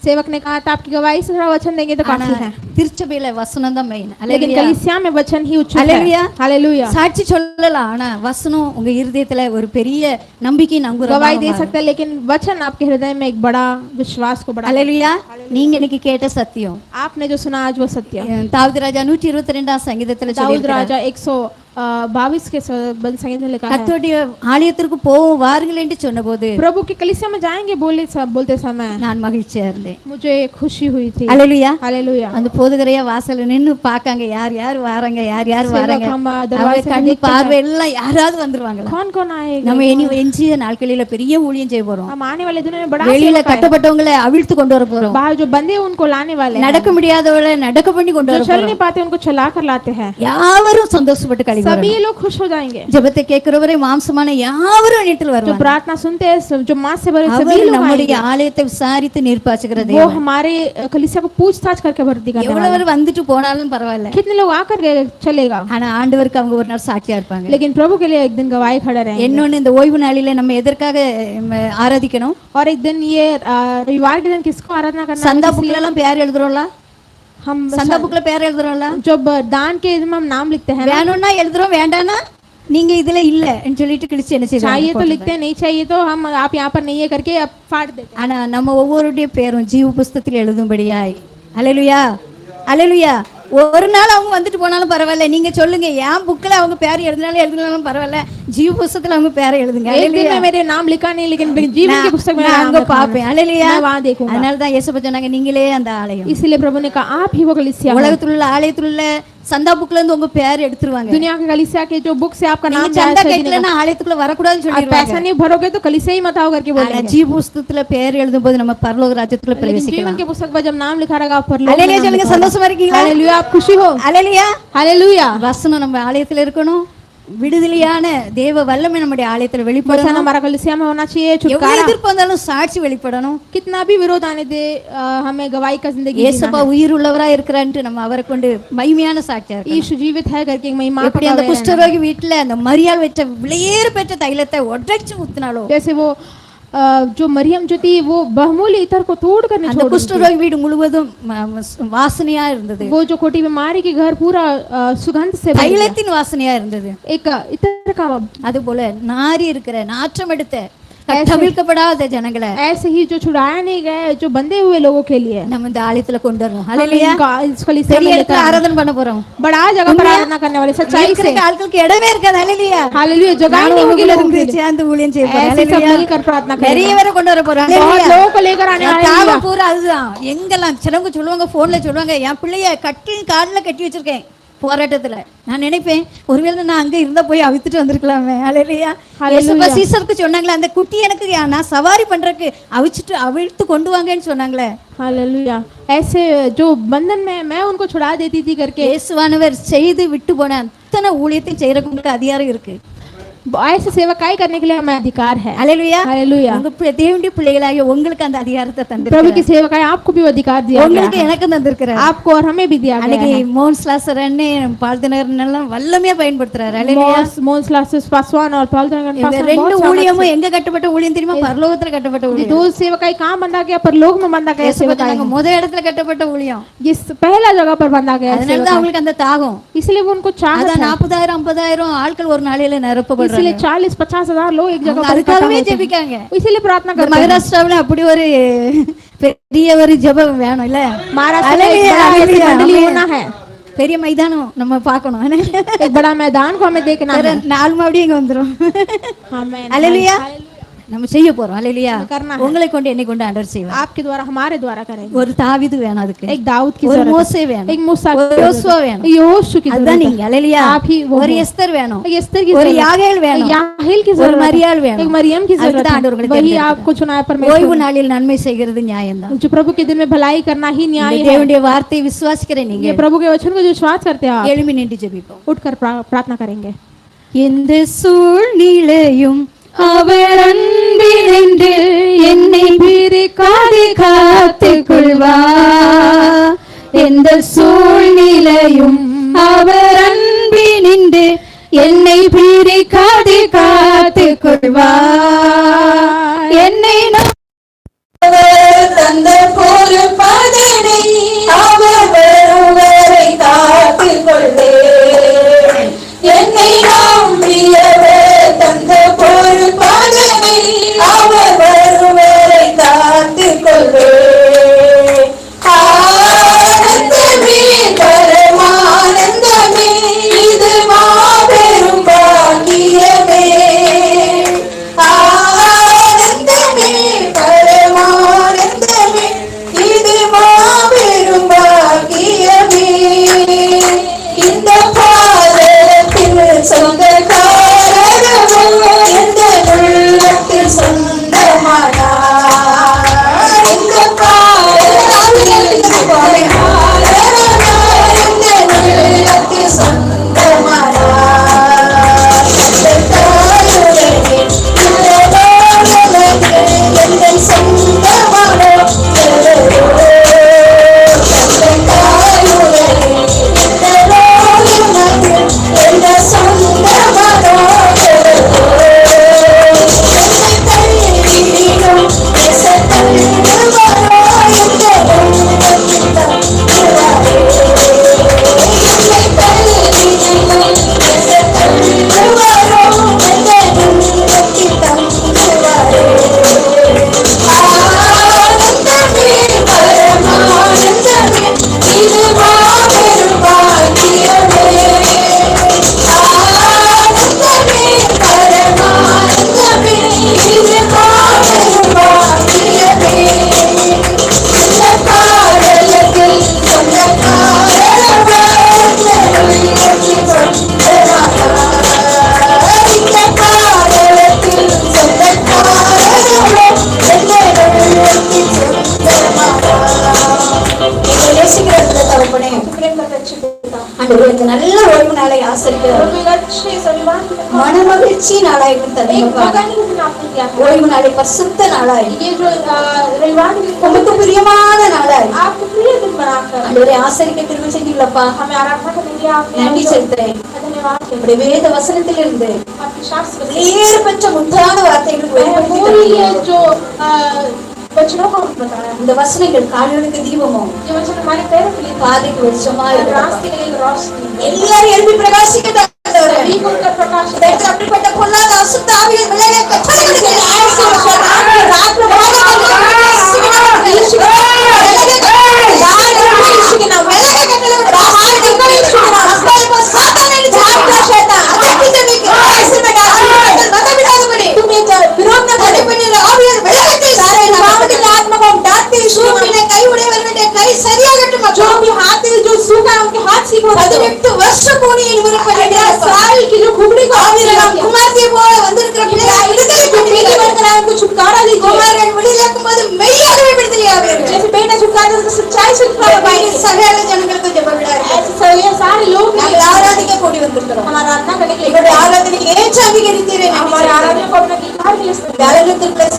सेवक ने कहा था आपकी गवाही से थोड़ा वचन देंगे तो काफी है, திருச்சபையில வசனம் தான் மெயின். लेकिन कलीसिया में वचन ही उच्च है। Hallelujah, hallelujah. சாட்சி சொல்லலாம், ஆனா வசனம் உங்க இருதயத்துல ஒரு பெரிய நம்பிக்கை நங்குற गवाही दे सकते हैं, लेकिन वचन आपके हृदय में एक बड़ा विश्वास को बढ़ा। அல்லேலூயா. நீங்க இன்னைக்கு கேட்ட சத்தியம், आपने जो सुना आज वो सत्य है। தாவீது ராஜா 122 சங்கீதத்துல दाऊद சொல்லியிருக்கிறார், राजा 122 के संगीत में लिखा है, கர்த்தருடைய ஆலயத்திற்கு போவோம் வாருங்கள் என்று சொன்னபோது प्रभु की कलीसिया में जाएंगे बोलते समय நான் மகிழ்ச்சியா இருந்தேன். मुझे खुशी हुई थी। அல்லேலூயா. हालेलुया। அந்த போதகரையா வாசல்ல நின்னு பாக்காங்க, யார் யார் வராங்க, யார் யார் வராங்க. हम दरवाजे से கண்ணு பார்வை எல்லாம் யாராவது வந்துருவாங்களா? कौन कौन आएगा? நம்ம இனி எஞ்சிய நாட்களில பெரிய ஊழியம் செய்ய போறோம். हम आने वाले दिनों में बड़ा வெளியில सेवक है। கட்டப்பட்டவங்களை அவிழ்த்து கொண்டு வர போறோம். बाहर जो बंदे हैं, उनको लाने वाले हैं। நடக்க முடியாதவங்களை நடக்க பண்ணி கொண்டு जो வர चल போறோம். नहीं पाते उनको चला कर लाते हैं। யாவரும் சந்தோஷப்பட்டு களி सभी लोग खुश हो जाएंगे। ஜெபத்தை கேட்கிறவரை மாம்சமான யாவரும் இடத்தில் जो வருவாங்க. प्रार्थना सुनते हैं, जो माँ से भरे सभी அவர் लोग நம்முடைய आएंगे। ஆலயத்தை விசாரித்து நீர்ப்பாய்ச்சுகிற वो தேவன். हमारे कलीसिया को पूछताछ करके भर्ती करने वाले எவ்வளவு வந்துட்டு போனாலும் பரவாயில்ல, हैं। कितने लोग आकर चलेगा, ஆனா ஆண்டவருக்கு அவங்க ஒரு நாள் சாட்சியா இருப்பாங்க. लेकिन प्रभु के लिए एक दिन गवाही खड़े रहेंगे। இன்னொன்னு, இந்த ஓய்வு நாளில நம்ம எதற்காக ஆராதிக்கணும்? और एक दिन ये रविवार के दिन किसको आराधना करना है? சந்தா புக்ல எல்லாம் பேர் எழுதுறோம்ல, हम சந்தா புக்ல பேர் எழுதுறோம்ல, जब दान के दिन हम नाम लिखते हैं ना, வேணும்னா எழுதுறோம், வேண்டாம்னா நீங்க இதுல இல்லன்னு சொல்லிட்டு கிழிச்சு என்ன चाहिए செய்யணும்? तो लिखते हैं, नहीं चाहिए तो हम आप यहाँ पर नहीं है करके आप फाड़ देते हैं। ஆனா நம்ம ஒவ்வொருடைய பேரும் ஜீவ புஸ்தகத்தில் எழுதும்படியாய். அல்லேலூயா, அல்லேலூயா. ஒரு நாள் அவங்க வந்துட்டு போனாலும் பரவாயில்ல, நீங்க சொல்லுங்க, என் புக்ல அவங்க பேர் எழுதினாலும் பரவாயில்ல, ஜீவ புஸ்தகத்துல அவங்க பேரை எழுதுங்க. एक दिन में मेरे नाम लिखा नहीं, लेकिन जीवन की पुस्तक में நான் नाम அங்க लिखा है। பாப்பேன். அல்லேலூயா. मैं वहाँ देखूंगा। அதனால தான் இயேசு சொன்னாங்க, நீங்களே அந்த ஆலயம். इसलिए प्रभु ने कहा आप ही वो कलीसिया हो। உலகத்துல உள்ள ஆலயத்துல உள்ள சந்தா புக்ல இருந்து உங்க பேர் எடுத்துருவாங்க. दुनिया के कलीसिया के जो बुक से आपका நீங்க नाम சந்தா जाए, கேட்கலன்னா ஆலயத்துக்குள்ள வரக்கூடாதுன்னு आप சொல்லிடுவாங்க. पैसा नहीं भरोगे तो कलीसिया ही मत आओ करके ஆனா बोलेंगे। ஜீவ புஸ்தகத்துல பேர் எழுதும்போது நம்ம பரலோக ராஜ்யத்துல लेकिन जीवन பிரவேசிக்கலாம். के पुस्तक में जब नाम लिखा रहेगा आप परलोक में அல்லேலூயா नाम சொல்லுங்க, लिखा होगा। சந்தோஷமா இருக்கீங்களா? हालेलुया, आप खुशी हो? அல்லேலூயா. हालेलुया। வசனம் நம்ம ஆலயத்துல இருக்கணும், விடுதலையான தேவ வல்லமை நம்முடைய ஆலயத்துல वचन வெளிப்படணும். हमारा कलीसिया में होना चाहिए। எவ்வளவு छुटकारा, எதிர்ப்பு வந்தாலும் சாட்சி வெளிப்படணும். कितना भी विरोध आने दे, हमें गवाही का जिंदगी जीना ஏசப்பா உயிர் உள்ளவரா இருக்கிறான்ட்டு நம்ம அவரை கொண்டு மகிமையான சாட்சியா है। இருக்கணும். यीशु जीवित है करके महिमा का எப்படி அந்த गवाही रहना குஷ்டரோகி வீட்டுல அந்த மரியாள் வச்ச விலையேறு பெற்ற தைலத்தை உடைச்சு ஊத்தினாலோ, है। जैसे वो जो मरियम जो थी वो बहुमूल्य इत्र को तोड़ कर அந்த குஷ்டரோகி வீடு முழுவதும் வாசனையா இருந்தது. वो जो कोटी बीमारी के घर पूरा सुगंध से भर गया। தைலத்தின் வாசனையா இருந்தது. एक इत्र का, அது போல நாரி இருக்கிற நாற்றம் எடுத்த கட்டவிழ்க்கப்படாத ஜனங்களை ऐसे ही जो छुड़ाया नहीं गए, जो बंधे हुए लोगों के लिए நம்ம இந்த ஆலயத்துல கொண்டு வரணும். हमें ஹalleluya. इस कलीसिया में பெரிய लेकर இடத்துல ஆராதனை பண்ண போறோம். बड़ा जगह पर आराधना करने वाले सच्चाई से। இருக்கிற ஆட்களுக்கு இடமே இருக்காது. ஹalleluya. हालेलुया। जगह ही नहीं होगी लोगों के लिए। சேர்ந்து ஊழியம் செய்ய போறோம். ऐसे सब ஹalleluya. मिलकर प्रार्थना करेंगे। நிறைய பேரை கொண்டு வர போறோம். बहुत ஹalleluya. लोगों को लेकर आने वाले हैं। தாவம் பூரா அதுதான். எங்கெல்லாம் சிலவங்க சொல்லுவாங்க, போன்ல சொல்லுவாங்க, என் பிள்ளைய கட்டில் கால்ல கட்டி வச்சிருக்கேன் போராட்டத்துல. நான் நினைப்பேன், ஒருவேளை நான் அங்க இருந்தா போய் அவித்துட்டு வந்திருக்கலாமே. ஹalleluya. இயேசுப்பா சீசருக்கு சொன்னாங்களே, அந்த குட்டி எனக்கு நான் சவாரி பண்றதுக்கு அவிழ்த்து கொண்டு வாங்கன்னு சொன்னாங்களே. हालेलुया। ऐसे जो बंधन में मैं उनको छुड़ा देती थी करके, இயேசுவானவர் செய்து விட்டு போன அத்தனை ஊழியத்தையும் செய்யறதுக்கு உங்களுக்கு அதிகாரம் இருக்கு. ऐसे सेवकाई करने के लिए हमें अधिकार है। ஹalleluya. हालेलुया। உங்க தேவனுடைய பிள்ளைகளாகிய உங்களுக்கு அந்த அதிகாரத்தை प्रभु தந்திருக்கிறார். की सेवकाई आपको भी अधिकार दिया गया உங்களுக்கு है। எனக்கு தந்திருக்கிறார். आपको और हमें भी दिया गया அன்னைக்கு है। மோன்ஸ்லாசர் அண்ணே பால்தனர் எல்லாம் வல்லமையா பயன்படுத்துறாரு. ஹalleluya. मोन्सलासस पासवान और पालतनगर இந்த पासवान ரெண்டு बहुत सामर्थ्य ஊழியமும் எங்க கட்டப்பட்ட ஊழியம் தெரியுமா? பரலோகத்துல கட்டப்பட்ட है। ஊழியம். दो सेवकाई कहाँ बंधा गया? परलोक में बंधा गया सेवकाई। முத இடத்துல கட்டப்பட்ட ஊழியம். जिस पहला जगह पर बंधा गया அதனால தான் அவங்களுக்கு அந்த தாகம். इसलिए वो उनको चाहत அதான் है। 40,000 50,000 ஆட்கள் ஒரு நாளையில நிரப்பப்படுறாங்க. इसीलिए 40-50 हजार लोग एक जगह पर इकट्ठा அதுக்காகவே होते हैं। ஜெபிக்காங்க. इसीलिए प्रार्थना இந்த करते हैं। மகாராஷ்டிராவுல அப்படி ஒரு பெரிய ஒரு ஜெபம் வேணும் இல்ல? महाराष्ट्र में एक அல்லேலூயா, बड़ा ऐसी அல்லேலூயா, मंडली ஆமென். होना है, பெரிய மைதானம் நம்ம பார்க்கணும். एक बड़ा मैदान को हमें देखना है। நாலு மறுபடியும் இங்க வந்துரும். आमेन। அல்லேலூயா. நம்ம செய்ய போறோம். அல்லேலூயா. करना है। உங்களை கொண்டு என்னை கொண்டு ஆண்டவர் செய்வார். आपके द्वारा हमारे द्वारा करेंगे। ஒரு தாவீது வேணும் அதுக்கு. एक दाऊद की ஒரு जरूरत है, மோசே வேணும். एक मूसा की ஒரு जरूरत है, யோசுவா வேணும். एक यहोशू की அதுதான் जरूरत நீங்க. है, அல்லேலூயா. आप ही वो ஒரு हो। எஸ்தர் வேணும். एक एस्तर की ஒரு जरूरत है, யாகேல் வேணும். एक याहेल की ஒரு जरूरत மரியாள் है, வேணும். एक मरियम की जरूरत அதுதான் ஆண்டவர் है। உங்களை वही தேர்ந்தெடுத்தார். आपको चुना है ஓய்வு परमेश्वर। நாளில் நன்மை செய்கிறது நியாயம்தான். जो प्रभु के दिन में भलाई करना ही न्याय இந்த है। தேவனுடைய வார்த்தையை விசுவாசிக்கிற நீங்க ये प्रभु के वचन को जो विश्वास करते हैं, आप எழும்பி நின்று ஜெபிப்போம். उठकर प्रार्थना करेंगे। எந்த சூழ்நிலையும் அவர் அன்பினின்று என்னை பிரிக்காது காத்துக் கொள்வார். எந்த சூழ்நிலையும் அவர் அன்பினின்று என்னை பிரிக்காது காத்துக் கொள்வார். என்னை தந்த பொறுப்பதனை அவர் வருவரை காத்துக் கொள்வேன். என்னை நம்பியவர் தந்த பொறுப்பதனை அவர் வருவரை காத்துக் கொள்வேன். ஆனந்தமே பரமானந்தமே இது மாபெரும் பாக்கியமே. ஆனந்தமே பரமானந்தமே இது மாபெரும் பாக்கியமே. இந்த பாதத்தில் சொந்தக்காரரோ எந்த உள்ளத்தில் சொந்தமானார். இந்த பாதத்தில் சொந்தக்காரரோ எந்த உள்ளத்தில் சொந்தமானார். இந்த தாயுடனே இந்த லோகமது எங்கள் சொந்தமானோ எவரோ. இந்த தாயுடனே இந்த லோகமது எங்கள் சொந்தமானோ எவரோ. என்னை தள்ளிவிடும் தேசத்தள்ளுவாரோ எந்த உள்ளத்தில் தங்குவாரே. என்னை தள்ளிவிடும் தேசத்தள்ளுவாரோ எந்த உள்ளத்தில் தங்குவாரே. ஆனந்தமே பரமானந்தமே இது மாபெரும் பாக்கியமே. ஆனந்தமே பரமானந்தமே இது மாபெரும் பாக்கியமே. இந்த காரணத்தில் சொந்தக்காரரவர் இந்த உள்ளத்தில் சொந்தமானார். இந்த காரணத்தில் சொந்தக்காரரவர் எந்த உள்ளத்தில் சொந்தமானார். எங்களை நேசிக்கிற இந்த தகப்பனே, ஆண்டவரே, இந்த நல்ல ஓய்வு நாளை ஆசரிக்கிறோம். மனமகிழ்ச்சி நாளாய் தந்தீங்கப்பா. ஓய்வு நாளை பரிசுத்த நாளாய், உமக்கு பிரியமான நாளாய் ஆண்டவரே ஆசரிக்க திரும்ப செஞ்சீங்களப்பா. நன்றி செலுத்துறேன். உம்முடைய வேத வசனத்திலிருந்து வேறுபட்ட முத்தான வார்த்தைகளுக்கு வெளிப்படுத்தி இந்த வசனங்கள் கால்களுக்கு தீபமும் பாதைக்கு வெளிச்சமா எல்லாரும் எழுப்பி பிரகாசிக்க அப்படிப்பட்ட பொல்லாத அசுத்த ஆவிகள் விலக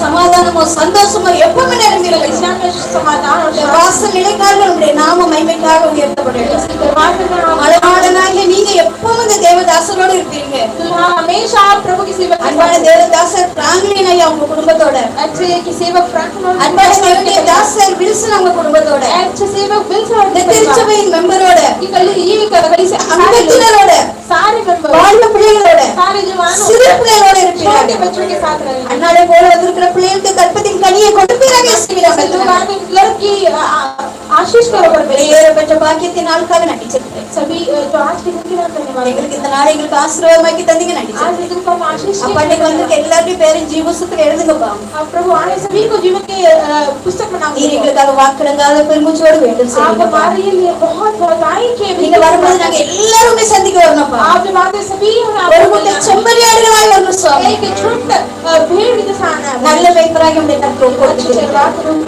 சமாதானமோ சந்தோஷமோ எப்பவுமே வாசல் நிலைக்காரர்களுடைய நாம மகிமைக்காக உயர்த்தப்படுகிறாங்க. நீங்க எப்பவும் இந்த தேவதாசரோடு இருப்பீங்க. அன்பான தேவதாசர் பிராங்க்லின் ஐயா உங்க குடும்பத்தோட, அன்பான தேவதாசர் வில்சன் அவங்க குடும்பத்தோட, திருச்சபையின் மெம்பரோட, அங்கத்தினரோட வாழ்ந்த பிள்ளைகளோட सारे जवानों சிறு பிள்ளைகளோட छोटे இருக்கிறார்கள் बच्चों के साथ रहे அன்னாலே போல வந்திருக்கிற பிள்ளைகளுக்கு கற்பத்தின் கனியை கொடுப்பீராக இயேசுவின் दुकान में लड़की आशीष करो पर வெளியேற பெற்ற பாக்கியத்தின் நாளுக்காக நன்றி செலுத்துகிறேன். सभी जो आज के दिन की रात रहने वाले எங்களுக்கு இந்த நாளை எங்களுக்கு ஆசீர்வாதமாக்கி தந்தீங்க நன்றி आज செலுத்துகிறேன். के दिन को हम आशीष के அப்பா இன்னைக்கு வந்திருக்க எல்லாருடைய பேரும் ஜீவசுத்துல எழுதுங்கப்பா. अब प्रभु आने सभी को जीवन के पुस्तक में नाम நீர் दीजिए। எங்களுக்காக வாக்கிடங்காத பெருமூச்சோடு வேண்டும் आप செய்யுங்கப்பா. हमारे लिए बहुत बहुत आई के நீங்க வரும்போது நாங்க எல்லாருமே சந்திக்க வரணும்ப்பா. आप जब आते सभी हमें ஒரு आपको முட்டை செம்பரியாடுகளாய் வரணும் சுவாமி. एक छोटा भेड़ के जैसा आना है நல்ல மேய்ப்பராக உடைய கருத்து अच्छे கொடுக்கிறேன். रात को हम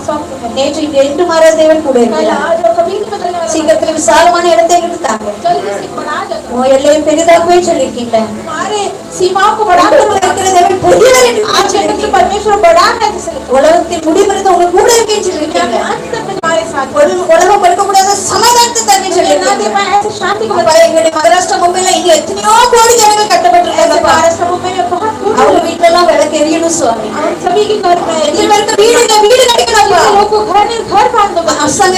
स्वागत करते हैं நேற்று இன்று என்று மாறாத தேவன் கூட कल இருக்கிறார். आज और कभी नहीं बदलने वाला சீக்கிரத்துல விசாலமான இடத்தை எங்களுக்கு தாங்க. जल्दी से बना जाता உன் எல்லையும் பெரிதாகவே சொல்லியிருக்கீங்களே. हमारे सीमाओं को बढ़ा உங்களுக்குள்ள இருக்கிற தேவன் பெரியவர் என்று आज के दिन சொல்லியிருக்கீங்க. परमेश्वर बड़ा है जिसे உலகத்தின் முடிவிருந்து உங்க கூட இருக்கேன்னு சொல்லியிருக்கீங்க. अंत तक हमारे साथ உலகம் கொடுக்க முடியாத சமாதானத்தை தரேன்னு ना दे சொல்லியிருக்கீங்க. पाए ऐसे शांति को அப்பா, எங்களுடைய மகாராஷ்டிரா மும்பைல இங்க எத்தனையோ கோடி ஜனங்கள் கட்டப்பட்டிருக்காங்கப்பா. महाराष्ट्र मुंबई में बहुत दूर அவங்க வீட்டெல்லாம் விளக்கு எரியணும் சுவாமி. हम सभी के घर में எத்தனை பேருக்கு வீடு கட்டிக்கணும்ப்பா. लोगों को घर बांध दो அரசாங்க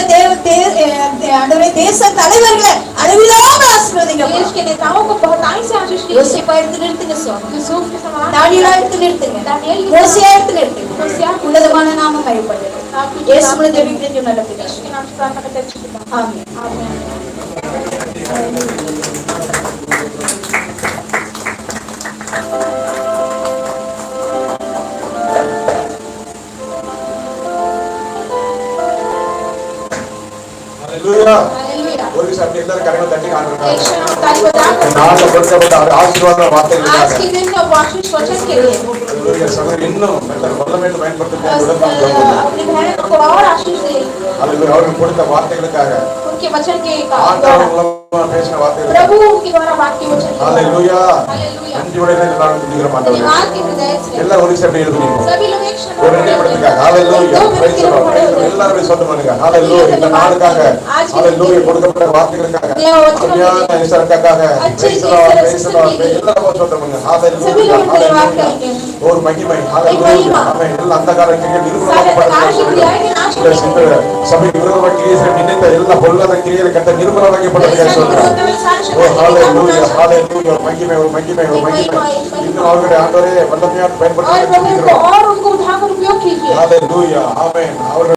ஆண்டவரே தேச தலைவர்களை அளவில்லாம ஆசீர்வதிங்கப்பா. देश के नेताओं को बहुत आई से आशीष दी யோசிப்பா எடுத்து நிறுத்துங்க சுவாமி. यूसुफ के समान தானியேலா எடுத்து நிறுத்துங்க. दानियेल के மோசேயா எடுத்து நிறுத்துங்க. होशियार உன்னதமான நாமம் கைப்பட்டது. आपके இயேசுவின் ஜெபிக்கிறேன் நல்ல பிதாவே. के नाम से प्रार्थना करते हैं अच्छे पिता ஆமென். आमीन ஹalleluya. हालेलुया ஒரு நிமிஷம் அப்படி எல்லாரும் கரங்களை தட்டி एक காட்டுறாங்க. क्षण हम ताली बजाकर நாளை கொடுக்கப்பட்ட ஆசீர்வாத आज வார்த்தைகளுக்காக के दिन का आशीष वचन के लिए ஹalleluya. சகோதரர் இன்னும் நல்ல வல்லமையை பயன்படுத்துங்க. अपनी बहन को और आशीष दे ஹalleluya. அவர்கள் கொடுத்த வார்த்தைகளுக்காக उनके वचन के ஆண்டவர் மூலமா பேசின வார்த்தைகளுக்காக प्रभु उनके द्वारा वाक्य वचन ஹalleluya. हालेलुया நன்றியோட நான் துதிக்கிறேன் ஆண்டவரே. धन्यवाद के हृदय से எல்லாரும் ஒரு நிமிஷம் அப்படியே எழுதுங்க. सभी लोग एक क्षण ஒரு நிமிடத்துக்காக ஹalleluya. praise the Lord. எல்லாரும் சொல்ல மாட்டீங்க. ஹalleluya. இந்த நாளுக்காக ஹalleluya கொடுக்கப்பட்ட வார்த்தைகளுக்காக அருமையான இசைக்காக praise the Lord. praise the Lord. எல்லாரும் சொல்லுங்க. ஹalleluya. ஹalleluya. ஒரு மகிமை ஹalleluya. ஆமென். எல்லா அந்தகார கிரியைகள் நிர்மூலமாக்கப்பட்டது. சபைக்கு விரோதமாக கிரியை செய்ய நினைத்த எல்லா பொல்லாத கிரியைகளை கட்ட நிர்மூலமாக்கப்பட்டது சொல்றாங்க. ஓ ஹalleluya. ஹalleluya. மகிமை ஒரு மகிமை ஒரு மகிமை. இன்னும் அவருடைய ஆண்டவரே வல்லமையாக और பயன்படுத்தி प्रभु को और उनको उठाकर उपयोग कीजिए ஹalleluya. ஆமென். அவர்கள்